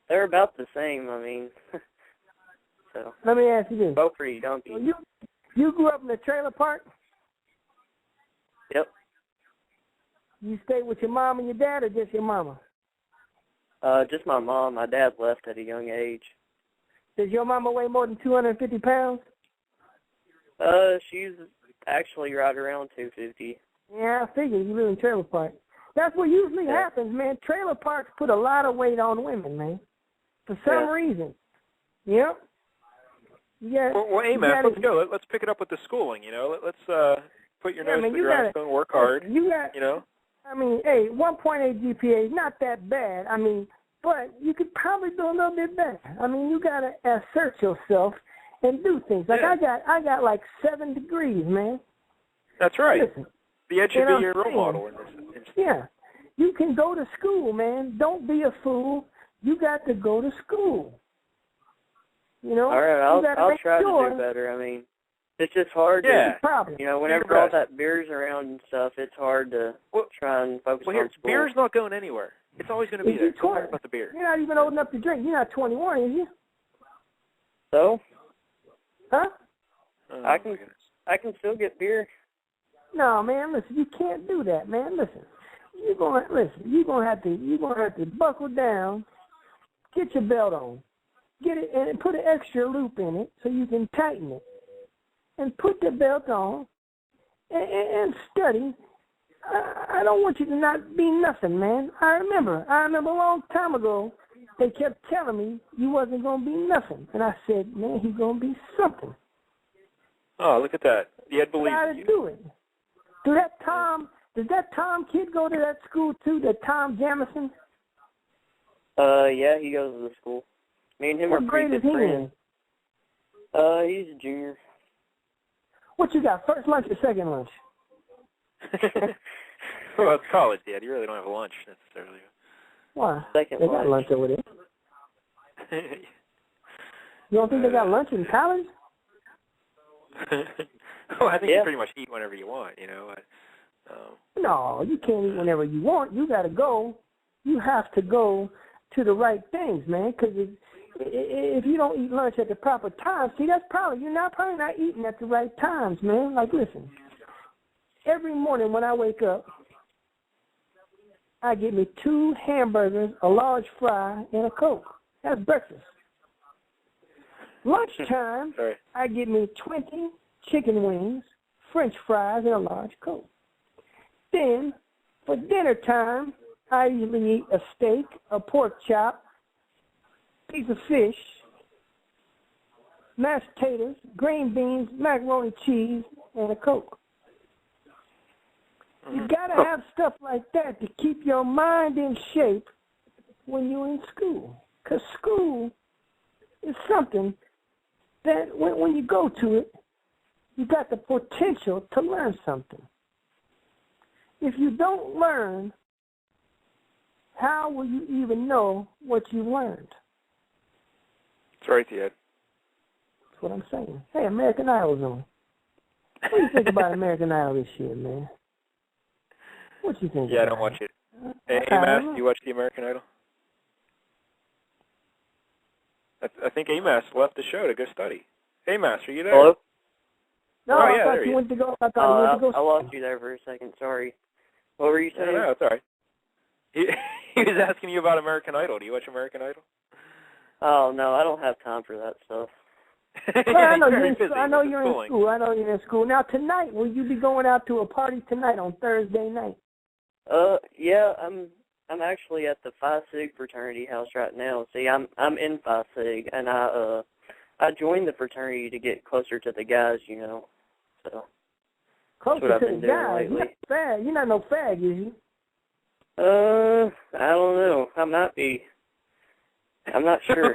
[SPEAKER 4] They're about the same. I mean, so
[SPEAKER 2] Let me ask you this.
[SPEAKER 4] both pretty dumpy.
[SPEAKER 2] So you grew up in a trailer park?
[SPEAKER 4] Yep.
[SPEAKER 2] You stayed with your mom and your dad, or just your mama?
[SPEAKER 4] Just my mom. My dad left at a young age.
[SPEAKER 2] Does your mama weigh more than 250 pounds?
[SPEAKER 4] She's actually right around 250.
[SPEAKER 2] Yeah, I figured you live in trailer park. That's what usually
[SPEAKER 4] Yeah.
[SPEAKER 2] happens, man. Trailer parks put a lot of weight on women, man, for some
[SPEAKER 4] Yeah.
[SPEAKER 2] reason. Yep. Yeah.
[SPEAKER 3] Well, hey, man, let's go. Let's pick it up with the schooling. Let's put your nose to the grindstone, work hard. I mean, hey, 1.8 GPA is not that bad. I mean, but you could probably do a little bit better. I mean, you gotta assert yourself and do things. Like Yeah.
[SPEAKER 2] I got like 7 degrees, man.
[SPEAKER 3] That's right.
[SPEAKER 2] Listen,
[SPEAKER 3] The ed should
[SPEAKER 2] you know
[SPEAKER 3] be
[SPEAKER 2] what
[SPEAKER 3] your
[SPEAKER 2] I'm
[SPEAKER 3] role
[SPEAKER 2] saying?
[SPEAKER 3] model in this instance.
[SPEAKER 2] Yeah. You can go to school, man. Don't be a fool. You got to go to school. You know?
[SPEAKER 4] All right,
[SPEAKER 2] You gotta
[SPEAKER 4] I'll
[SPEAKER 2] make
[SPEAKER 4] try
[SPEAKER 2] sure
[SPEAKER 4] to do better. I mean, it's just hard
[SPEAKER 3] Yeah.
[SPEAKER 4] to,
[SPEAKER 2] Problem.
[SPEAKER 4] whenever
[SPEAKER 3] your
[SPEAKER 4] all
[SPEAKER 3] best.
[SPEAKER 4] that beer's around and stuff, it's hard to try and focus
[SPEAKER 3] Well, here,
[SPEAKER 4] on school.
[SPEAKER 3] beer's not going anywhere. It's always going to be
[SPEAKER 2] If
[SPEAKER 3] there.
[SPEAKER 2] you
[SPEAKER 3] Don't worry
[SPEAKER 2] try-
[SPEAKER 3] about the beer.
[SPEAKER 2] You're not even old enough to drink. You're not 21, is you?
[SPEAKER 4] So,
[SPEAKER 2] Huh?
[SPEAKER 3] Oh,
[SPEAKER 4] I
[SPEAKER 3] my
[SPEAKER 4] can-
[SPEAKER 3] goodness.
[SPEAKER 4] I can still get beer.
[SPEAKER 2] No, man. Listen, you can't do that, man. Listen, you're gonna have to buckle down, get your belt on, get it, and put an extra loop in it so you can tighten it, and put the belt on, and study. I don't want you to not be nothing, man. I remember a long time ago, they kept telling me you wasn't gonna be nothing, and I said, man, he's gonna be something.
[SPEAKER 3] Oh, look at that. The ed believes
[SPEAKER 2] How
[SPEAKER 3] in
[SPEAKER 2] to
[SPEAKER 3] you.
[SPEAKER 2] do it? Does that Tom kid go to that school too? That Tom Jamison?
[SPEAKER 4] Yeah, he goes to the school. Me and him
[SPEAKER 2] What
[SPEAKER 4] are pretty
[SPEAKER 2] grade is
[SPEAKER 4] good
[SPEAKER 2] he in?
[SPEAKER 4] friends. He's a junior.
[SPEAKER 2] What you got? First lunch or second lunch?
[SPEAKER 3] Well, it's college, Dad. You really don't have lunch necessarily.
[SPEAKER 2] Why?
[SPEAKER 4] Second
[SPEAKER 2] They got
[SPEAKER 4] lunch.
[SPEAKER 2] lunch over there. You don't think they got lunch in college?
[SPEAKER 3] Well, I think
[SPEAKER 4] Yeah.
[SPEAKER 3] you pretty much eat whenever you want,
[SPEAKER 2] No, you can't eat whenever you want. You got to go. You have to go to the right things, man. Because if you don't eat lunch at the proper time, see, that's probably you're probably not eating at the right times, man. Like, listen, every morning when I wake up, I get me 2 hamburgers, a large fry, and a Coke. That's breakfast. Lunchtime,
[SPEAKER 3] Sorry.
[SPEAKER 2] I get me 20 chicken wings, French fries, and a large Coke. Then, for dinner time, I usually eat a steak, a pork chop, piece of fish, mashed potatoes, green beans, macaroni cheese, and a Coke. You got to have stuff like that to keep your mind in shape when you're in school. Because school is something that when you go to it, you got the potential to learn something. If you don't learn, how will you even know what you learned?
[SPEAKER 3] That's right, Ed.
[SPEAKER 2] That's what I'm saying. Hey, American Idol's on. What do you think about American Idol this year, man? What you think?
[SPEAKER 3] Yeah, I don't watch it. Hey, Amass, do you watch the American Idol? I think Amass left the show to go study. Amass, are you there?
[SPEAKER 4] Hello?
[SPEAKER 2] No,
[SPEAKER 3] Oh,
[SPEAKER 2] I
[SPEAKER 3] yeah,
[SPEAKER 2] thought
[SPEAKER 3] there
[SPEAKER 2] you
[SPEAKER 3] he
[SPEAKER 2] went to go. I thought you went to go.
[SPEAKER 4] I lost you there for a second. Sorry. What were you saying?
[SPEAKER 3] No, it's all right. He was asking you about American Idol. Do you watch American Idol?
[SPEAKER 4] Oh, no, I don't have time for that stuff.
[SPEAKER 2] Well, I know
[SPEAKER 3] You're
[SPEAKER 2] you're in,
[SPEAKER 3] busy
[SPEAKER 2] I know
[SPEAKER 3] with
[SPEAKER 2] you're
[SPEAKER 3] the
[SPEAKER 2] in
[SPEAKER 3] schooling.
[SPEAKER 2] school. I know you're in school. Now, tonight, will you be going out to a party tonight on Thursday night?
[SPEAKER 4] Yeah, I'm actually at the Phi Sig fraternity house right now. See, I'm in Phi Sig, and I joined the fraternity to get closer to the guys, you know. So
[SPEAKER 2] Closer
[SPEAKER 4] what I've
[SPEAKER 2] to
[SPEAKER 4] been
[SPEAKER 2] the
[SPEAKER 4] doing
[SPEAKER 2] guys.
[SPEAKER 4] lately.
[SPEAKER 2] You're not no fag, is you?
[SPEAKER 4] I don't know. I might be. I'm not sure.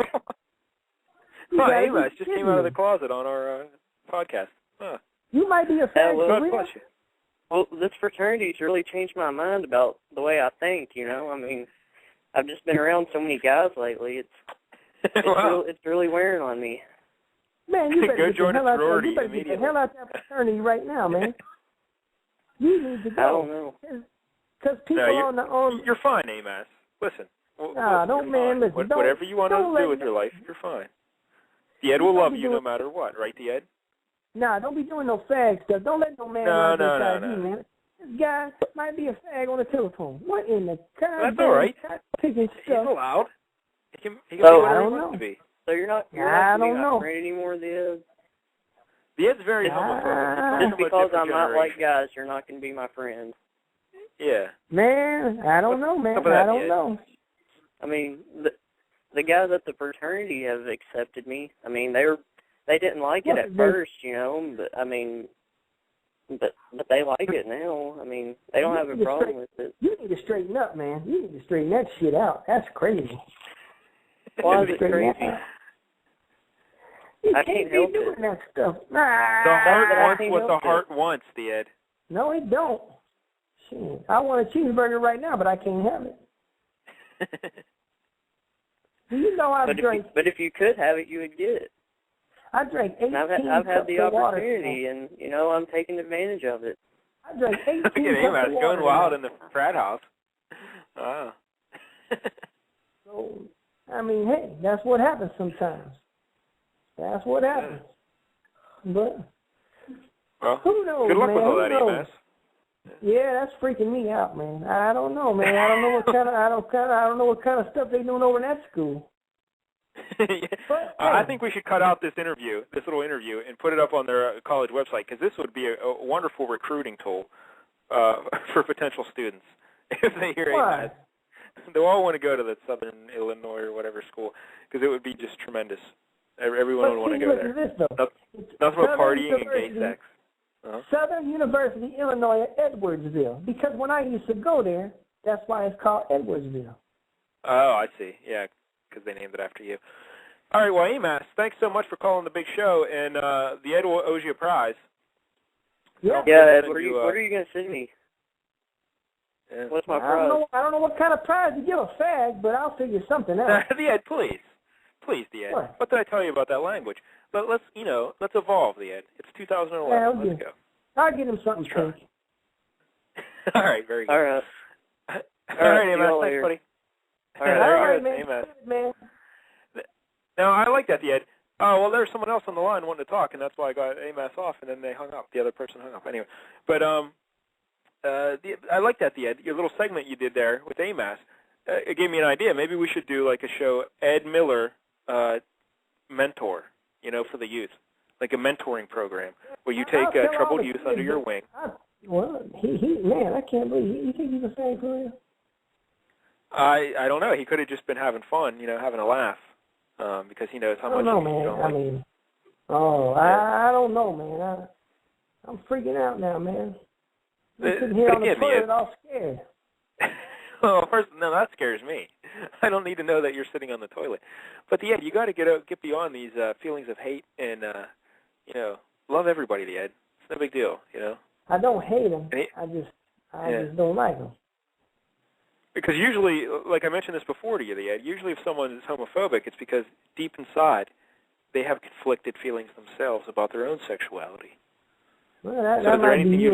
[SPEAKER 3] Well,
[SPEAKER 2] gotta be
[SPEAKER 3] Amass just
[SPEAKER 2] kidding
[SPEAKER 3] came out of
[SPEAKER 2] me.
[SPEAKER 3] the closet on our podcast. Huh.
[SPEAKER 2] You might be a fag
[SPEAKER 4] well,
[SPEAKER 2] for
[SPEAKER 3] God
[SPEAKER 2] real.
[SPEAKER 3] bless you.
[SPEAKER 4] Well, this fraternity's really changed my mind about the way I think, you know. I mean, I've just been around so many guys lately.
[SPEAKER 3] Wow.
[SPEAKER 4] It's really wearing on me.
[SPEAKER 2] Man, you better
[SPEAKER 3] Go
[SPEAKER 2] get the
[SPEAKER 3] join a
[SPEAKER 2] hell out there.
[SPEAKER 3] sorority
[SPEAKER 2] You better get the
[SPEAKER 3] immediately.
[SPEAKER 2] hell out that fraternity right now, man. You need to
[SPEAKER 4] I don't
[SPEAKER 2] go.
[SPEAKER 4] know.
[SPEAKER 2] Because people
[SPEAKER 3] No, you're fine, Amass. Listen.
[SPEAKER 2] Nah, don't,
[SPEAKER 3] you're
[SPEAKER 2] man,
[SPEAKER 3] fine.
[SPEAKER 2] listen. Don't,
[SPEAKER 3] Whatever you want
[SPEAKER 2] don't
[SPEAKER 3] to do
[SPEAKER 2] let
[SPEAKER 3] with
[SPEAKER 2] me-
[SPEAKER 3] your life, you're fine. The Ed will
[SPEAKER 2] might
[SPEAKER 3] love
[SPEAKER 2] be
[SPEAKER 3] you no
[SPEAKER 2] doing-
[SPEAKER 3] matter what, right, the Ed?
[SPEAKER 2] Nah, don't be doing no fag stuff. Don't let no man
[SPEAKER 3] No,
[SPEAKER 2] like
[SPEAKER 3] no,
[SPEAKER 2] inside
[SPEAKER 3] no,
[SPEAKER 2] you,
[SPEAKER 3] no.
[SPEAKER 2] man. This guy might be a fag on the telephone. What in the goddamn
[SPEAKER 3] That's all right.
[SPEAKER 2] picking
[SPEAKER 3] He's
[SPEAKER 2] stuff?
[SPEAKER 3] allowed. He can be
[SPEAKER 4] Oh,
[SPEAKER 3] whatever
[SPEAKER 2] I
[SPEAKER 3] he
[SPEAKER 2] don't
[SPEAKER 3] wants
[SPEAKER 2] know.
[SPEAKER 3] to be.
[SPEAKER 4] So you're not
[SPEAKER 2] I
[SPEAKER 4] gonna be
[SPEAKER 2] don't
[SPEAKER 4] my
[SPEAKER 2] know.
[SPEAKER 4] friend anymore, Ed?
[SPEAKER 3] The Ed's very homophobic.
[SPEAKER 4] Just because I'm not like
[SPEAKER 3] generation.
[SPEAKER 4] guys, you're not gonna be my friend.
[SPEAKER 3] Yeah.
[SPEAKER 2] Man, I don't know, man.
[SPEAKER 3] How about that,
[SPEAKER 2] I don't
[SPEAKER 3] Ed?
[SPEAKER 2] know.
[SPEAKER 4] I mean, the guys at the fraternity have accepted me. I mean, they didn't like it
[SPEAKER 2] Look,
[SPEAKER 4] at first, you know, but I mean, but they like it now. I mean, they don't have a problem with it.
[SPEAKER 2] You need to straighten up, man. You need to straighten that shit out. That's crazy.
[SPEAKER 4] Why is it
[SPEAKER 2] Straighten that
[SPEAKER 4] crazy?
[SPEAKER 2] out. You
[SPEAKER 4] I
[SPEAKER 2] can't
[SPEAKER 4] can't
[SPEAKER 2] be
[SPEAKER 4] help
[SPEAKER 2] doing
[SPEAKER 4] it.
[SPEAKER 2] that stuff.
[SPEAKER 3] The heart
[SPEAKER 4] I
[SPEAKER 3] wants
[SPEAKER 4] can't
[SPEAKER 3] what the
[SPEAKER 4] help it.
[SPEAKER 3] heart wants, the Ed.
[SPEAKER 2] No, it don't. Shit. I want a cheeseburger right now, but I can't have it. Do you know I've drank?
[SPEAKER 4] But if you could have it, you would get it.
[SPEAKER 2] I drank 18
[SPEAKER 4] And I've had
[SPEAKER 2] cups
[SPEAKER 4] the
[SPEAKER 2] of water.
[SPEAKER 4] opportunity, and you know, I'm taking advantage of it.
[SPEAKER 2] I drank 18
[SPEAKER 3] Look at
[SPEAKER 2] cups
[SPEAKER 3] Amass
[SPEAKER 2] of
[SPEAKER 3] going
[SPEAKER 2] water.
[SPEAKER 3] wild in the frat house. Wow.
[SPEAKER 2] So, I mean, hey, that's what happens sometimes. That's what happens. But
[SPEAKER 3] Well,
[SPEAKER 2] who knows,
[SPEAKER 3] good luck
[SPEAKER 2] man?
[SPEAKER 3] with all
[SPEAKER 2] Who
[SPEAKER 3] that,
[SPEAKER 2] knows?
[SPEAKER 3] Amass.
[SPEAKER 2] Yeah, that's freaking me out, man. I don't know, man. I don't know what kind of I don't know what kind of stuff they doing over in that school. But,
[SPEAKER 3] I
[SPEAKER 2] hey.
[SPEAKER 3] think we should cut out this little interview, and put it up on their college website, because this would be a wonderful recruiting tool for potential students if they hear
[SPEAKER 2] Why?
[SPEAKER 3] Amass. They'll all want to go to the Southern Illinois or whatever school, because it would be just tremendous. Everyone would want to go
[SPEAKER 2] listen
[SPEAKER 3] there.
[SPEAKER 2] to this, though. It's
[SPEAKER 3] Nothing but
[SPEAKER 2] Southern
[SPEAKER 3] partying and gay
[SPEAKER 2] University-
[SPEAKER 3] sex. Uh-huh.
[SPEAKER 2] Southern University, Illinois at Edwardsville. Because when I used to go there, that's why it's called Edwardsville.
[SPEAKER 3] Oh, I see. Yeah, because they named it after you. All right, well, Amass, thanks so much for calling the big show, and the Ed owes you a prize.
[SPEAKER 2] Yeah.
[SPEAKER 4] Yeah, Ed,
[SPEAKER 3] Send
[SPEAKER 4] what
[SPEAKER 3] you,
[SPEAKER 4] are you gonna send me?
[SPEAKER 3] Yeah.
[SPEAKER 4] What's my
[SPEAKER 2] I
[SPEAKER 4] prize?
[SPEAKER 2] don't know what kind of prize to give a fag, but I'll figure something out.
[SPEAKER 3] The Ed, please, the Ed.
[SPEAKER 2] What?
[SPEAKER 3] Did I tell you about that language? But let's evolve, the Ed. It's 2011.
[SPEAKER 2] Yeah,
[SPEAKER 3] Let's go.
[SPEAKER 2] I'll get him something
[SPEAKER 3] Try.
[SPEAKER 2] pink.
[SPEAKER 3] All right, very good.
[SPEAKER 4] All right.
[SPEAKER 3] All right,
[SPEAKER 4] see
[SPEAKER 3] Amass,
[SPEAKER 4] y'all
[SPEAKER 3] thanks,
[SPEAKER 4] later.
[SPEAKER 3] buddy.
[SPEAKER 4] All right.
[SPEAKER 3] There
[SPEAKER 2] All
[SPEAKER 3] you
[SPEAKER 2] right,
[SPEAKER 3] go,
[SPEAKER 2] man.
[SPEAKER 3] Amass.
[SPEAKER 2] Good, man.
[SPEAKER 3] No, I like that, the Ed. Oh, well, there's someone else on the line wanting to talk, and that's why I got Amass off, and then they hung up. The other person hung up. Anyway, but I like that, the Ed. Your little segment you did there with Amass, it gave me an idea. Maybe we should do like a show, Ed Miller, mentor. for the youth, like a mentoring program where you take troubled youth under your wing.
[SPEAKER 2] Well, man, I can't believe you think he's a fag for real?
[SPEAKER 3] I don't know. He could have just been having fun, having a laugh, because he knows how much you don't like.
[SPEAKER 2] I don't know, man. I'm freaking out now, man. I'm sitting here on the toilet all scared.
[SPEAKER 3] Well, first, no, that scares me. I don't need to know that you're sitting on the toilet. But the Ed, you got to get beyond these feelings of hate and love everybody. The Ed, it's no big deal.
[SPEAKER 2] I don't hate them. I just don't like them.
[SPEAKER 3] Because usually, like I mentioned this before to you, the Ed, usually if someone is homophobic, it's because deep inside they have conflicted feelings themselves about their own sexuality.
[SPEAKER 2] Well, that might be you.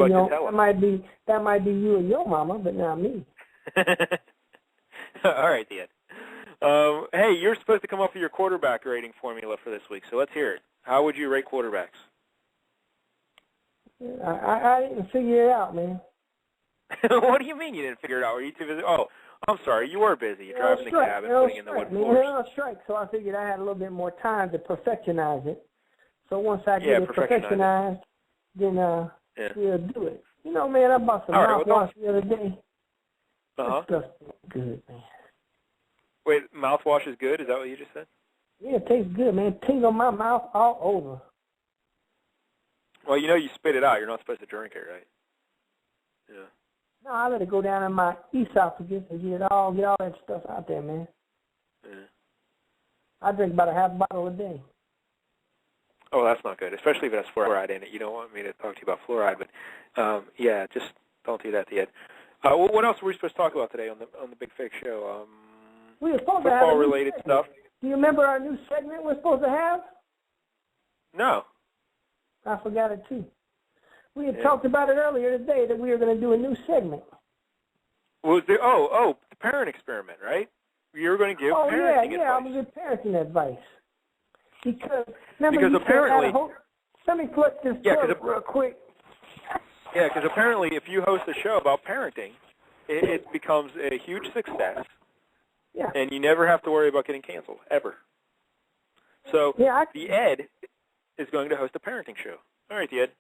[SPEAKER 2] That might be you and your mama, but not me.
[SPEAKER 3] All right, Ed. Hey, you're supposed to come up with your quarterback rating formula for this week, so let's hear it. How would you rate quarterbacks?
[SPEAKER 2] I didn't figure it out, man.
[SPEAKER 3] What do you mean you didn't figure it out? Were you too busy? Oh, I'm sorry. You were busy. You're driving the cab and putting in the wood floors.
[SPEAKER 2] You're on strike, so I figured I had a little bit more time to perfectionize it. So once I get it perfectionized, then we'll do it. Man, I bought some mouthwash the other day.
[SPEAKER 3] Uh-huh.
[SPEAKER 2] That stuff's good, man.
[SPEAKER 3] Wait, mouthwash is good? Is that what you just said?
[SPEAKER 2] Yeah, it tastes good, man. It tingle my mouth all over.
[SPEAKER 3] Well, you spit it out. You're not supposed to drink it, right? Yeah.
[SPEAKER 2] No, I let it go down in my esophagus and get all that stuff out there, man.
[SPEAKER 3] Yeah.
[SPEAKER 2] I drink about a half bottle a day.
[SPEAKER 3] Oh, that's not good, especially if it has fluoride in it. You don't want me to talk to you about fluoride, but yeah, just don't do that, Ed. What else were we supposed to talk about today on the Big Fake Show?
[SPEAKER 2] We were supposed to have
[SPEAKER 3] football-related stuff.
[SPEAKER 2] Do you remember our new segment we're supposed to have?
[SPEAKER 3] No.
[SPEAKER 2] I forgot it too. We had talked about it earlier today that we were going to do a new segment.
[SPEAKER 3] Was the parent experiment, right? You were going to give parenting advice.
[SPEAKER 2] I'm going to give parenting advice. Because
[SPEAKER 3] apparently,
[SPEAKER 2] let me flip this real quick.
[SPEAKER 3] Yeah, because apparently if you host a show about parenting, it becomes a huge success.
[SPEAKER 2] Yeah.
[SPEAKER 3] And you never have to worry about getting canceled, ever. So the Ed is going to host a parenting show. All right, the Ed.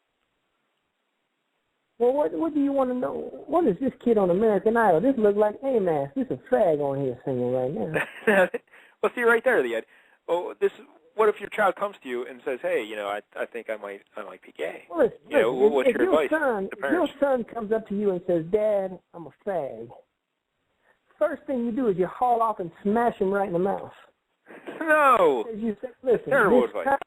[SPEAKER 2] Well, what do you want to know? What is this kid on American Idol? This looks like Amos. This is a fag on here singing right now.
[SPEAKER 3] Well, see right there, the Ed. Oh, what if your child comes to you and says, "Hey, I think I might be gay."
[SPEAKER 2] Well,
[SPEAKER 3] what's your advice to parents?
[SPEAKER 2] If your son comes up to you and says, "Dad, I'm a fag," first thing you do is you haul off and smash him right in the mouth.
[SPEAKER 3] No.
[SPEAKER 2] You say, listen,
[SPEAKER 3] terrible advice.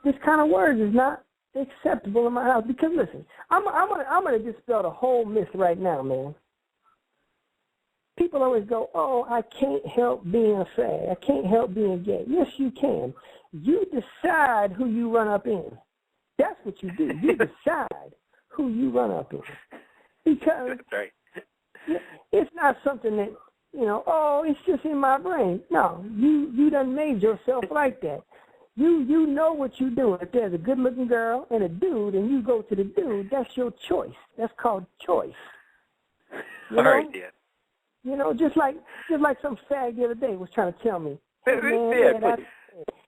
[SPEAKER 2] This kind of words is not acceptable in my house. Because listen, I'm gonna dispel the whole myth right now, man. People always go, "Oh, I can't help being a fag. I can't help being gay." Yes, you can. You decide who you run up in. That's what you do. You decide who you run up in. Because
[SPEAKER 3] that's right.
[SPEAKER 2] It's not something that, it's just in my brain. No, you done made yourself like that. You know what you're doing. If there's a good-looking girl and a dude and you go to the dude, that's your choice. That's called choice.
[SPEAKER 3] All right, yeah.
[SPEAKER 2] Just like some fag the other day was trying to tell me. Hey, man,
[SPEAKER 3] Ed,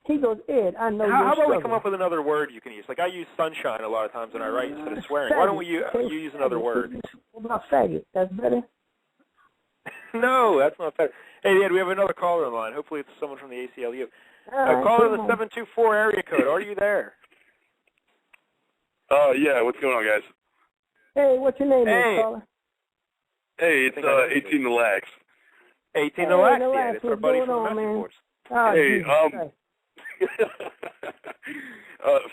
[SPEAKER 2] he goes, "Ed, I know you're
[SPEAKER 3] How about
[SPEAKER 2] struggling."
[SPEAKER 3] we come up with another word you can use? Like I use sunshine a lot of times when I write instead of swearing. Faggot. Why don't you use another word?
[SPEAKER 2] What about faggot? That's better?
[SPEAKER 3] No, that's not better. Hey, Ed, we have another caller on the line. Hopefully it's someone from the ACLU. Caller the 724 area code. Are you there?
[SPEAKER 5] Yeah. What's going on, guys?
[SPEAKER 2] Hey, what's your name, caller?
[SPEAKER 5] Hey, it's 18 to Lax.
[SPEAKER 3] 18 to Lax, yeah. It's our buddy from the message boards.
[SPEAKER 5] Hey,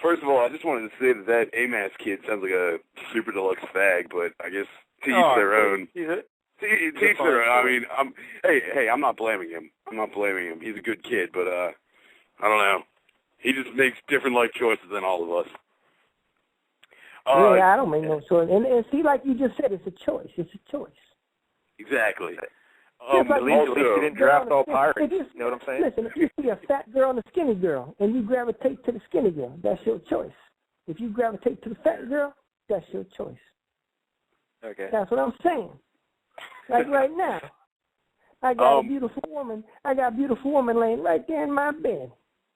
[SPEAKER 5] first of all, I just wanted to say that AMAS kid sounds like a super deluxe fag, but I guess to each their own. To each their own. I mean, I'm not blaming him. He's a good kid, but I don't know. He just makes different life choices than all of us.
[SPEAKER 2] I don't make no choice. And see, like you just said, it's a choice. It's a choice.
[SPEAKER 5] Exactly.
[SPEAKER 3] At least you didn't draft all pirates. You know what I'm saying?
[SPEAKER 2] Listen, if you see a fat girl and a skinny girl, and you gravitate to the skinny girl, that's your choice. If you gravitate to the fat girl, that's your choice.
[SPEAKER 3] Okay.
[SPEAKER 2] That's what I'm saying. Like right now, I got a beautiful woman. I got a beautiful woman laying right there in my bed.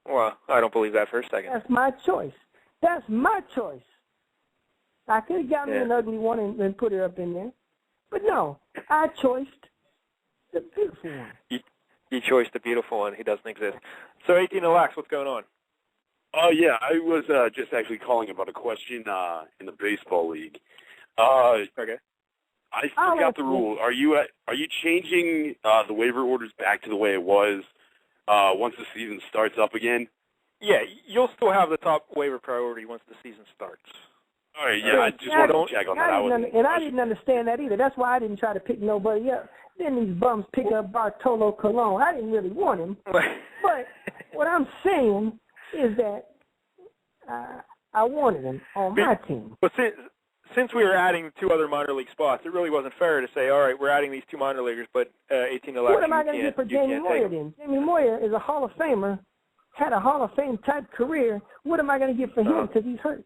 [SPEAKER 3] Well, I don't believe that for a second.
[SPEAKER 2] That's my choice. That's my choice. I could have gotten me an ugly one and put it up in there. But no, I choiced the beautiful one.
[SPEAKER 3] You chose the beautiful one. He doesn't exist. So 18 and Lax, what's going on?
[SPEAKER 5] Oh, yeah, I was just actually calling about a question in the baseball league. Okay. I forgot the rule. Are you changing the waiver orders back to the way it was once the season starts up again?
[SPEAKER 3] Yeah, you'll still have the top waiver priority once the season starts.
[SPEAKER 5] All right, yeah, I just wanted to check on that.
[SPEAKER 2] I didn't understand that either. That's why I didn't try to pick nobody up. Then these bums pick up Bartolo Colon. I didn't really want him. But what I'm saying is that I wanted him on my team.
[SPEAKER 3] But since we were adding 2 other minor league spots, it really wasn't fair to say, all right, we're adding these 2 minor leaguers, but 18 to 11.
[SPEAKER 2] What am I going to get for Jamie Moyer then? Jamie Moyer is a Hall of Famer, had a Hall of Fame type career. What am I going to get for him because he's hurt?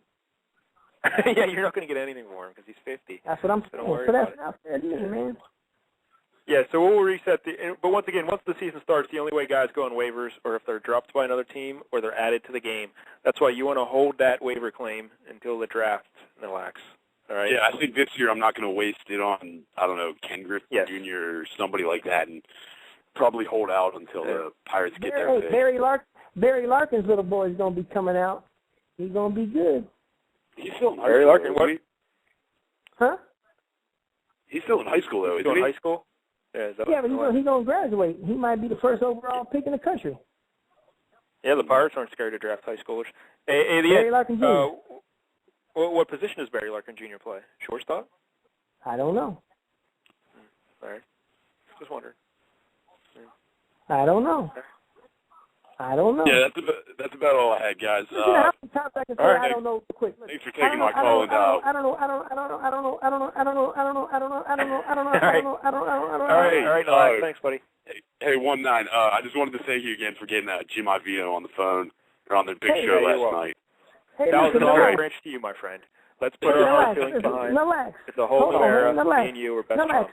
[SPEAKER 3] Yeah, you're not going to get anything for him because he's 50.
[SPEAKER 2] That's what I'm saying. So that's not fair to me, man.
[SPEAKER 3] Yeah, so we'll reset but once again, once the season starts, the only way guys go on waivers or if they're dropped by another team or they're added to the game. That's why you want to hold that waiver claim until the draft, Lax. All right?
[SPEAKER 5] Yeah, I think this year I'm not going to waste it on, I don't know, Ken Griffey Jr. or somebody like that and probably hold out until the Pirates get their pick.
[SPEAKER 2] Barry Larkin's little boy is going to be coming out. He's going to be good.
[SPEAKER 5] He's still in high
[SPEAKER 3] Barry
[SPEAKER 5] school,
[SPEAKER 3] Larkin, what?
[SPEAKER 2] Huh?
[SPEAKER 5] He's still in high school, though, isn't
[SPEAKER 3] he?
[SPEAKER 5] In
[SPEAKER 3] high school?
[SPEAKER 2] Yeah, but he's going to graduate. He might be the first overall pick in the country.
[SPEAKER 3] Yeah, the Pirates aren't scared to draft high schoolers.
[SPEAKER 2] Barry Larkin Jr.
[SPEAKER 3] What position does Barry Larkin Jr. play? Shortstop?
[SPEAKER 2] I don't know.
[SPEAKER 3] All right. Just wondering.
[SPEAKER 2] I don't know.
[SPEAKER 5] Yeah, that's about all I had, guys.
[SPEAKER 2] How many times I can say I don't know quick?
[SPEAKER 5] Thanks for taking my call.
[SPEAKER 2] I don't know.
[SPEAKER 3] All right, thanks, buddy.
[SPEAKER 5] Hey, 1-9. I just wanted to thank you again for getting Jim Ivino on the phone or on the big show last night.
[SPEAKER 3] That was an all branch to you, my friend. Let's put our heart feelings behind. It's a whole new era. Me and you are best friends.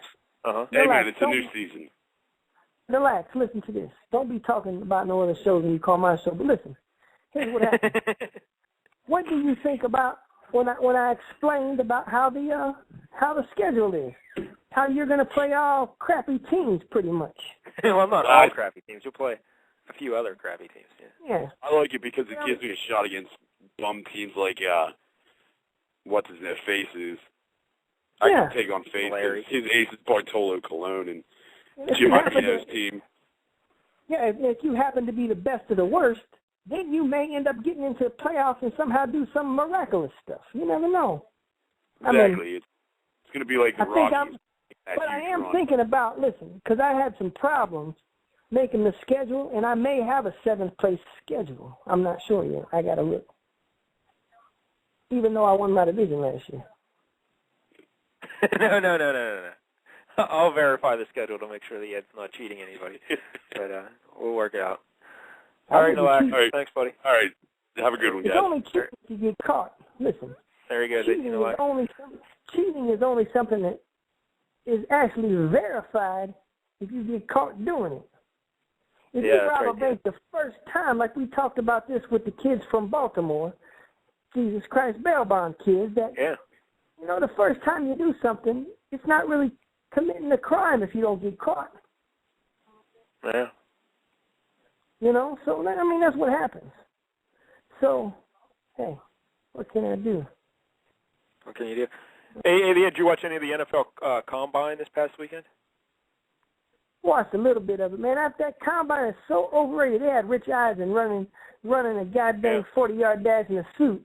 [SPEAKER 5] Hey, man, it's a new season.
[SPEAKER 2] Relax. Listen to this. Don't be talking about no other shows when you call my show. But listen, here's what happened. What do you think about when I explained about how the schedule is? How you're going to play all crappy teams, pretty much.
[SPEAKER 3] Well, not all crappy teams. You'll play a few other crappy teams.
[SPEAKER 2] Yeah.
[SPEAKER 5] I like it because it gives me a shot against bum teams like what's his faces. I can take on faces. His ace is Bartolo Colon and Jim Ivino's team.
[SPEAKER 2] Yeah, if you happen to be the best of the worst, then you may end up getting into the playoffs and somehow do some miraculous stuff. You never know.
[SPEAKER 5] Exactly. It's going to be like the Rockies.
[SPEAKER 2] But I am thinking about, listen, because I had some problems making the schedule, and I may have a 7th place schedule. I'm not sure yet. I got to look. Even though I won my division last year.
[SPEAKER 3] No. I'll verify the schedule to make sure that you're not cheating anybody. But we'll work it out. All right, Lax. All right. Thanks, buddy.
[SPEAKER 5] All right. Have a good one, guys.
[SPEAKER 2] It's only cheating if you get caught. Listen.
[SPEAKER 3] There you go.
[SPEAKER 2] Cheating is only something that is actually verified if you get caught doing it. If you rob a bank the first time, like we talked about this with the kids from Baltimore, Jesus Christ bail bond kids, that, the first time you do something, it's not really committing a crime if you don't get caught.
[SPEAKER 3] Yeah.
[SPEAKER 2] So, that's what happens. So, hey, what can I do?
[SPEAKER 3] What can you do? Hey, did you watch any of the NFL Combine this past weekend?
[SPEAKER 2] Watched a little bit of it, man. That Combine is so overrated. They had Rich Eisen running a goddamn 40-yard dash in a suit.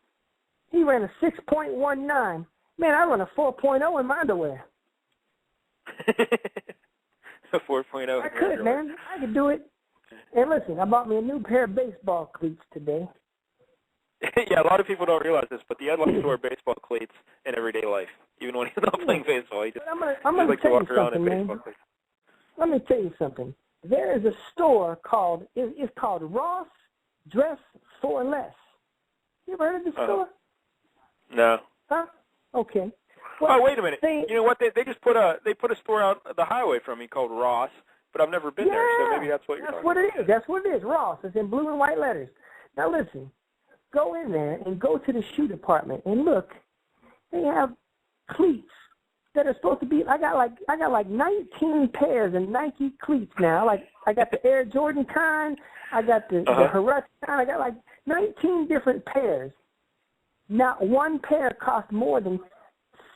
[SPEAKER 2] He ran a 6.19. Man, I run a 4.0 in my underwear.
[SPEAKER 3] A 4.0.
[SPEAKER 2] I could, man. I could do it. And listen, I bought me a new pair of baseball cleats today.
[SPEAKER 3] Yeah, a lot of people don't realize this, but the Ed likes to wear baseball cleats in everyday life, even when he's not playing baseball. He just likes to walk around in baseball cleats.
[SPEAKER 2] Let me tell you something. There is a store called Ross Dress for Less. You ever heard of this store?
[SPEAKER 3] No.
[SPEAKER 2] Huh? Okay. Well,
[SPEAKER 3] wait a minute. You know what? They just put a store out the highway from me called Ross, but I've never been there, so maybe that's what you're talking about.
[SPEAKER 2] That's what it is. That's what it is. Ross. It's in blue and white letters. Now listen, go in there and go to the shoe department and look. They have cleats that are supposed to be. I got like 19 pairs of Nike cleats now. Like I got the Air Jordan kind, I got the Huarache kind. I got like 19 different pairs. Not one pair cost more than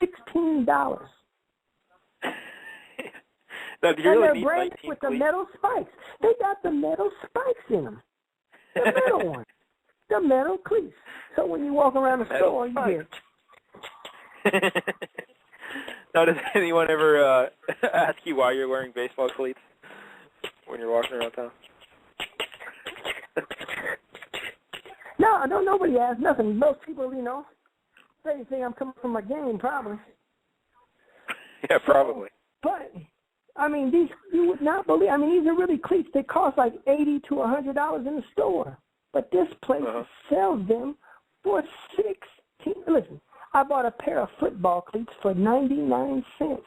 [SPEAKER 2] $16.
[SPEAKER 3] Now, do you really
[SPEAKER 2] and they're
[SPEAKER 3] need
[SPEAKER 2] branded
[SPEAKER 3] 19
[SPEAKER 2] with
[SPEAKER 3] cleats?
[SPEAKER 2] the metal spikes. They got the metal spikes in them. The metal ones. The metal cleats. So when you walk around the store, you hear.
[SPEAKER 3] Now, does anyone ever ask you why you're wearing baseball cleats when you're walking around town?
[SPEAKER 2] No, nobody asks nothing. Most people, they think I'm coming from a game, probably.
[SPEAKER 3] Yeah, probably.
[SPEAKER 2] But, I mean, these, you would not believe, these are really cleats. They cost like $80 to $100 in the store. But this place sells them for $16. Listen, I bought a pair of football cleats for 99 cents.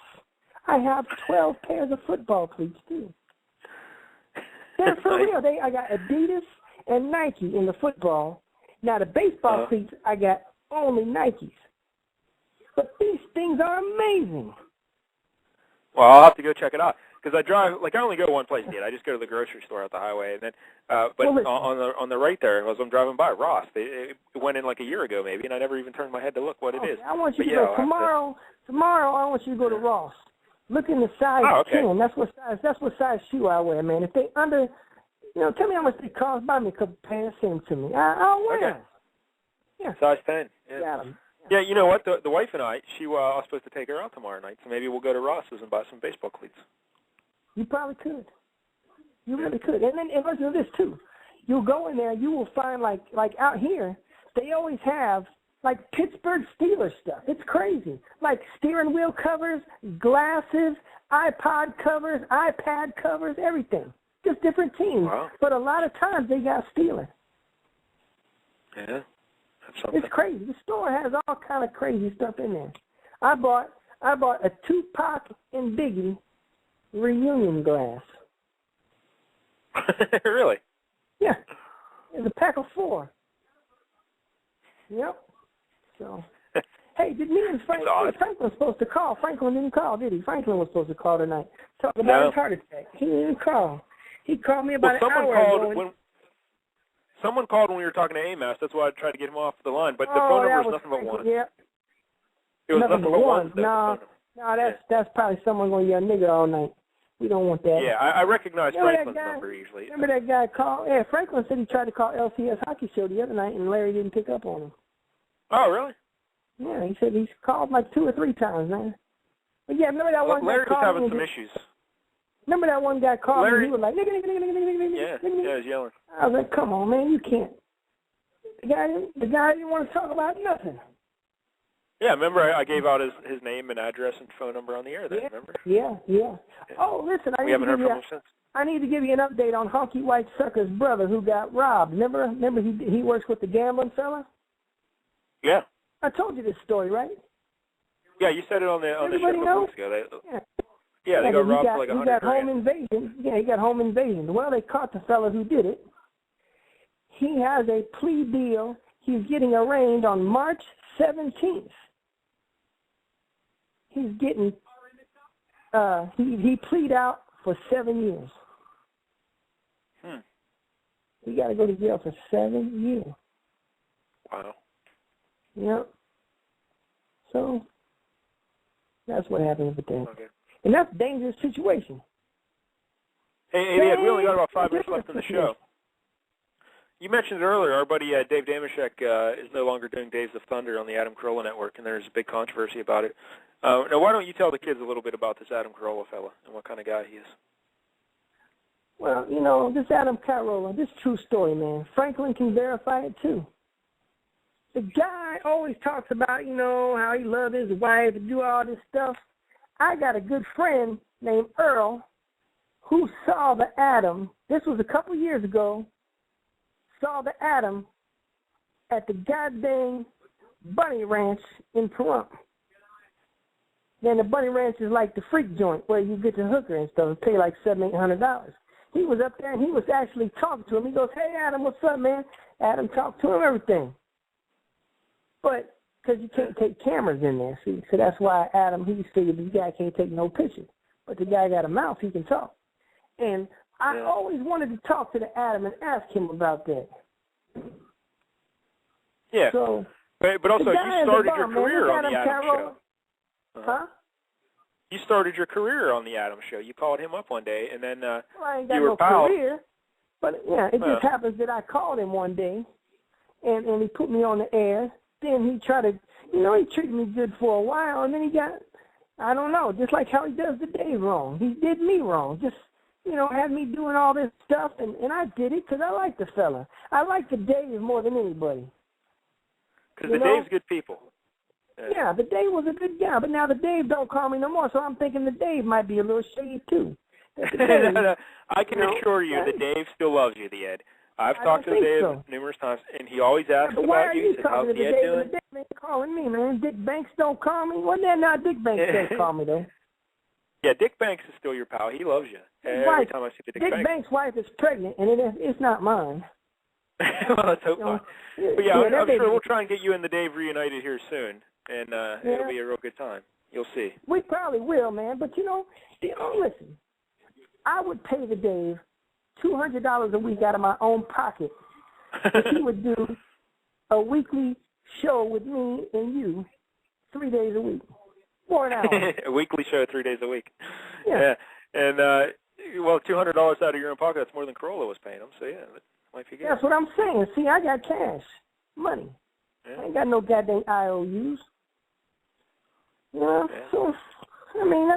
[SPEAKER 2] I have 12 pairs of football cleats, too. They're for real. I got Adidas and Nike in the football. Now, the baseball cleats, I got only Nikes. But these things are amazing.
[SPEAKER 3] Well, I'll have to go check it out. Because I drive, I only go one place yet. I just go to the grocery store out the highway. And then, on the right there, as I'm driving by, Ross, it went in like a year ago maybe, and I never even turned my head to look what it is.
[SPEAKER 2] I want you to go tomorrow. Tomorrow, I want you to go to Ross. Look in the size 10. That's what size shoe I wear, man. If they under, tell me how much they cost. Buy me a couple pairs, send them to me. I'll wear them. Yeah.
[SPEAKER 3] Size 10. Yeah.
[SPEAKER 2] Got 'em.
[SPEAKER 3] Yeah, you know what? The wife and I, I was supposed to take her out tomorrow night, so maybe we'll go to Ross's and buy some baseball cleats.
[SPEAKER 2] You probably could. You really could. And listen to this, too. You'll go in there, you will find, like out here, they always have, like, Pittsburgh Steelers stuff. It's crazy. Like steering wheel covers, glasses, iPod covers, iPad covers, everything. Just different teams.
[SPEAKER 3] Wow.
[SPEAKER 2] But a lot of times they got Steelers.
[SPEAKER 3] Yeah. That's something.
[SPEAKER 2] It's crazy. The store has all kind of crazy stuff in there. I bought a Tupac and Biggie reunion glass.
[SPEAKER 3] Really?
[SPEAKER 2] Yeah. It's a pack of 4. Yep. So, hey, did me and Franklin was supposed to call. Franklin didn't call, did he? Franklin was supposed to call tonight. Talk about his heart attack. He didn't call. He called me about an hour ago.
[SPEAKER 3] Someone called when we were talking to Amos. That's why I tried to get him off the line. But the phone number was nothing but 1.
[SPEAKER 2] Yeah.
[SPEAKER 3] It was nothing but 1.
[SPEAKER 2] No, that's probably someone going to yell nigga all night. We don't want that.
[SPEAKER 3] Yeah, I recognize Franklin's number usually.
[SPEAKER 2] Remember that guy called? Yeah, Franklin said he tried to call LCS Hockey Show the other night, and Larry didn't pick up on him.
[SPEAKER 3] Oh, really?
[SPEAKER 2] Yeah, he said he's called like 2 or 3 times, man. But yeah, remember that one guy
[SPEAKER 3] Larry was having some issues.
[SPEAKER 2] Remember that one guy called
[SPEAKER 3] Larry,
[SPEAKER 2] me? He was like, nigga.
[SPEAKER 3] Yeah, he was yelling.
[SPEAKER 2] I was like, come on, man, you can't. The guy didn't want to talk about nothing.
[SPEAKER 3] Yeah, remember I gave out his name and address and phone number on the air then, remember?
[SPEAKER 2] Yeah. Oh, listen,
[SPEAKER 3] we haven't heard from him since.
[SPEAKER 2] I need to give you an update on Honky White Sucker's brother who got robbed. Remember he works with the gambling fella?
[SPEAKER 3] Yeah.
[SPEAKER 2] I told you this story, right?
[SPEAKER 3] Yeah, you said it on the show a couple weeks ago.
[SPEAKER 2] Yeah,
[SPEAKER 3] they got robbed for like $100,000.
[SPEAKER 2] He got home invasion. Yeah, he got home invasion. Well, they caught the fella who did it. He has a plea deal. He's getting arraigned on March 17th. He's getting, he plead out for 7 years. He got to go to jail for 7 years.
[SPEAKER 3] Wow.
[SPEAKER 2] Yep. So, that's what happens with that.
[SPEAKER 3] Okay.
[SPEAKER 2] And that's a dangerous situation.
[SPEAKER 3] Hey, Ed, we only got about 5 minutes left in the show. You mentioned it earlier, our buddy Dave Damashek is no longer doing Days of Thunder on the Adam Carolla Network, and there's a big controversy about it. Now, why don't you tell the kids a little bit about this Adam Carolla fella and what kind of guy he is?
[SPEAKER 2] Well, this Adam Carolla, this true story, man. Franklin can verify it, too. The guy always talks about, how he loved his wife and do all this stuff. I got a good friend named Earl who saw the Adam, this was a couple years ago, saw the Adam at the goddamn Bunny Ranch in Pahrump. Then the Bunny Ranch is like the freak joint where you get the hooker and stuff and pay like $700-800. he was up there and he was actually talking to him. He goes, "Hey, Adam, what's up, man?" Adam talked to him, everything. But because you can't take cameras in there, see, so that's why Adam, he figured this guy can't take no pictures. But the guy got a mouth, he can talk. And I always wanted to talk to the Adam and ask him about that.
[SPEAKER 3] Yeah.
[SPEAKER 2] So,
[SPEAKER 3] but also, you started your career on the Adam Show.
[SPEAKER 2] Huh?
[SPEAKER 3] You started your career on the Adam Show. You called him up one day, and then
[SPEAKER 2] well, I ain't got
[SPEAKER 3] you were
[SPEAKER 2] no
[SPEAKER 3] pals.
[SPEAKER 2] career. But, yeah, it just happens that I called him one day, and he put me on the air. Then he tried to, he treated me good for a while, and then he got, I don't know, just like how he does the Dave wrong. He did me wrong. Just, had me doing all this stuff, and I did it because I like the fella. I like the Dave more than anybody.
[SPEAKER 3] Because the Dave's good people.
[SPEAKER 2] Yeah, the Dave was a good guy, but now the Dave don't call me no more, so I'm thinking the Dave might be a little shady too.
[SPEAKER 3] No, I can assure you the Dave still loves you, the Ed. I've talked to the Dave numerous times, and he always asks about you.
[SPEAKER 2] He said, "How's the Ed doing?" The Dave ain't calling me, man. Dick Banks don't call me. Well, then, Dick Banks can't call me, though.
[SPEAKER 3] Yeah, Dick Banks is still your pal. He loves you. Every time I see the Dick
[SPEAKER 2] Banks' wife is pregnant, and it's not mine.
[SPEAKER 3] Well, let's hope not. But yeah, I'm sure we'll try and get you and the Dave reunited here soon, and it'll be a real good time. You'll see.
[SPEAKER 2] We probably will, man. But listen, I would pay the Dave $200 a week out of my own pocket if he would do a weekly show with me and you 3 days a week, 4 hours.
[SPEAKER 3] A weekly show 3 days a week.
[SPEAKER 2] Yeah.
[SPEAKER 3] And well, $200 out of your own pocket, that's more than Corolla was paying him. So yeah, that might be good.
[SPEAKER 2] That's what I'm saying. See, I got cash, money. I ain't got no goddamn IOUs. So I mean,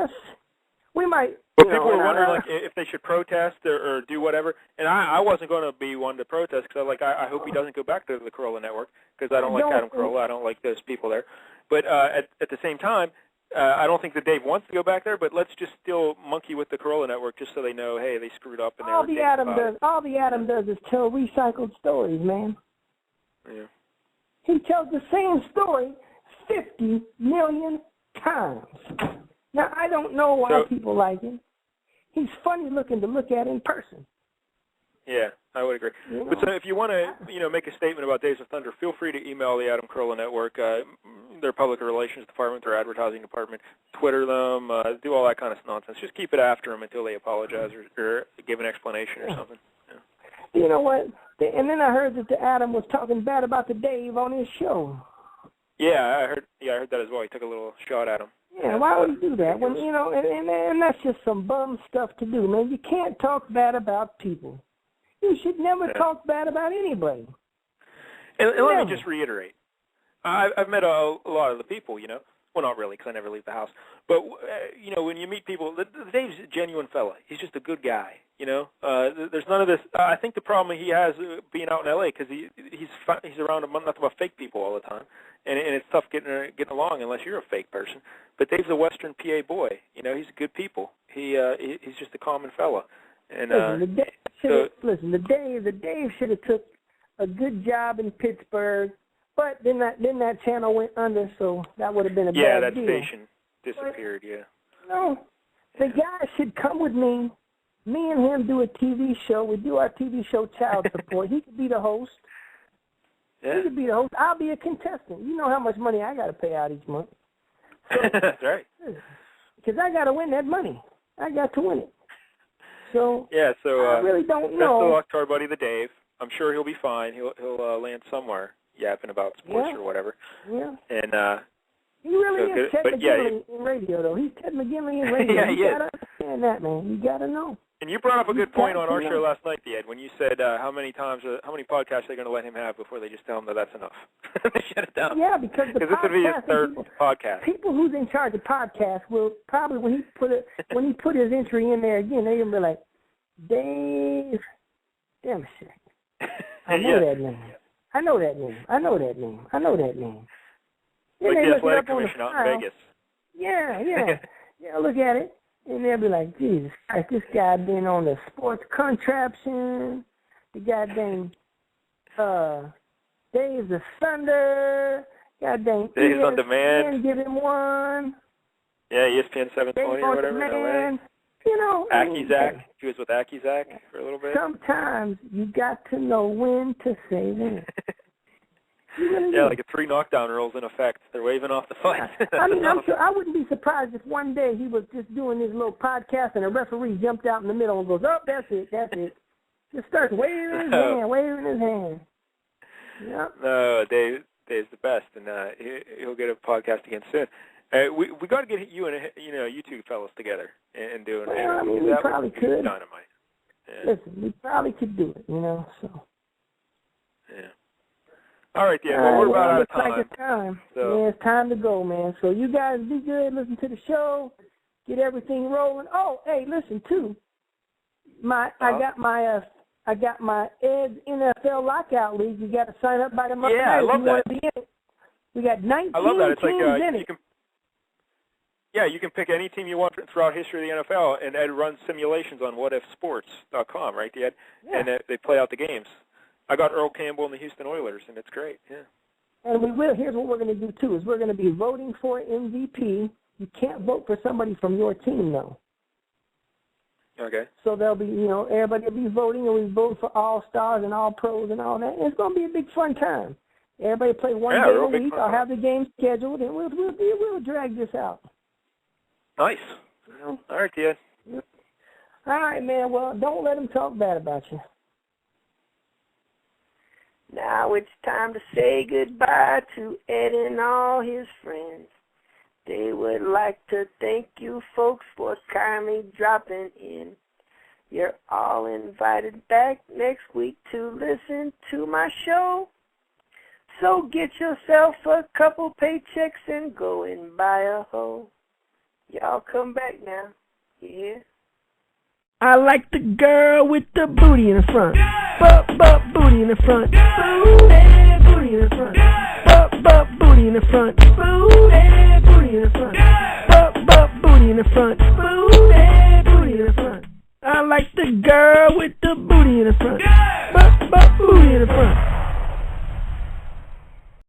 [SPEAKER 2] we might.
[SPEAKER 3] But people were wondering if they should protest or do whatever, and I wasn't going to be one to protest because I hope he doesn't go back to the Corolla Network because I don't like Adam Carolla. I don't like those people there. But at the same time, I don't think that Dave wants to go back there. But let's just still monkey with the Corolla Network just so they know, hey, they screwed up and
[SPEAKER 2] all the Adam does is tell recycled stories, man.
[SPEAKER 3] Yeah.
[SPEAKER 2] He tells the same story 50 million times. Now, I don't know why people like him. He's funny looking to look at in person.
[SPEAKER 3] Yeah, I would agree. But so if you want to, make a statement about Days of Thunder, feel free to email the Adam Carolla Network, their public relations department, their advertising department, Twitter them, do all that kind of nonsense. Just keep it after them until they apologize or give an explanation or something. Yeah.
[SPEAKER 2] You know what? And then I heard that the Adam was talking bad about the Dave on his show.
[SPEAKER 3] Yeah, I heard that as well. He took a little shot at him.
[SPEAKER 2] Yeah, why would he do that? When and that's just some bum stuff to do, man. You can't talk bad about people. You should never talk bad about anybody.
[SPEAKER 3] And let me just reiterate. I've met a lot of the people, Well, not really, because I never leave the house. But, when you meet people, Dave's a genuine fella. He's just a good guy, There's none of this. I think the problem he has being out in L.A. because he's around nothing but fake people all the time. And it's tough getting along unless you're a fake person. But Dave's a Western PA boy. He's a good people. He's just a common fella. And
[SPEAKER 2] the Dave should have took a good job in Pittsburgh. But then that channel went under, so that would have been a bad deal.
[SPEAKER 3] Yeah, that station disappeared,
[SPEAKER 2] the guy should come with me. Me and him do a TV show. We do our TV show Child Support. He could be the host.
[SPEAKER 3] Yeah.
[SPEAKER 2] He could be the host. I'll be a contestant. You know how much money I got to pay out each month. So,
[SPEAKER 3] that's right.
[SPEAKER 2] Because I got to win that money. I got to win it. So
[SPEAKER 3] I
[SPEAKER 2] really don't know.
[SPEAKER 3] Best of luck to our buddy the Dave. I'm sure he'll be fine. He'll land somewhere yapping about sports or whatever.
[SPEAKER 2] Yeah.
[SPEAKER 3] And
[SPEAKER 2] he really is Ted McGinley in radio, though. He's Ted McGinley in radio. You got to understand that, man. You got to know.
[SPEAKER 3] And you brought up a good point on our show last night, Ed, when you said how many podcasts they're going to let him have before they just tell him that that's enough. They shut it down.
[SPEAKER 2] Yeah, because this
[SPEAKER 3] would be his third podcast.
[SPEAKER 2] People who's in charge of podcasts will probably when he put his entry in there again, they're gonna be like, Dave, damn shit. I know that name. I know that name. I know that name. I know that name.
[SPEAKER 3] Like the athletic commission out in Vegas.
[SPEAKER 2] Yeah. Yeah, look at it. And they'll be like, Jesus Christ, this guy been on the sports contraption, the goddamn Days of Thunder, goddamn
[SPEAKER 3] Days on Demand.
[SPEAKER 2] Give him one.
[SPEAKER 3] Yeah, ESPN 720 or whatever.
[SPEAKER 2] Man. You know,
[SPEAKER 3] Aki-Zak. He was with Aki-Zak for a little bit.
[SPEAKER 2] Sometimes you got to know when to say when. Really
[SPEAKER 3] yeah, like a 3 knockdown rule's in effect. They're waving off the fight.
[SPEAKER 2] I mean, I'm sure I wouldn't be surprised if one day he was just doing his little podcast and a referee jumped out in the middle and goes, "Oh, that's it. Just starts waving his hand. Yep.
[SPEAKER 3] No, Dave's the best, and he'll get a podcast again soon. We got to get you and you two fellas together and do it.
[SPEAKER 2] Well, I mean, we probably could.
[SPEAKER 3] Dynamite. Yeah.
[SPEAKER 2] Listen, we probably could do it, so.
[SPEAKER 3] Yeah. All right, yeah. Well, we're about out of time.
[SPEAKER 2] Like it's time.
[SPEAKER 3] So.
[SPEAKER 2] Yeah, it's time to go, man. So you guys be good. Listen to the show. Get everything rolling. Oh, hey, listen too. I got my Ed's NFL Lockout League. You got to sign up by the month.
[SPEAKER 3] Yeah, I love that.
[SPEAKER 2] Be in it. We got 19
[SPEAKER 3] I love that. It's
[SPEAKER 2] teams in it.
[SPEAKER 3] You can pick any team you want throughout history of the NFL, and Ed runs simulations on whatifsports.com, right, Ed?
[SPEAKER 2] Yeah.
[SPEAKER 3] And they play out the games. I got Earl Campbell and the Houston Oilers, and it's great, yeah.
[SPEAKER 2] And we will. Here's what we're going to do, too, is we're going to be voting for MVP. You can't vote for somebody from your team, though.
[SPEAKER 3] Okay.
[SPEAKER 2] So there'll be, everybody will be voting, and we vote for all-stars and all-pros and all that. And it's going to be a big fun time. Everybody play one day a week. I'll have the game scheduled, and we'll drag this out.
[SPEAKER 3] Nice. All right, Ed.
[SPEAKER 2] All right, man. Well, don't let them talk bad about you. Now it's time to say goodbye to Ed and all his friends. They would like to thank you folks for kindly dropping in. You're all invited back next week to listen to my show. So get yourself a couple paychecks and go and buy a hoe. Y'all come back now. You hear? I like the girl with the booty in the front. Booty in the front. Booty in the front. Booty in the front. Booty in the front. Booty in the front. Booty in the front. I like the girl with the booty in the front.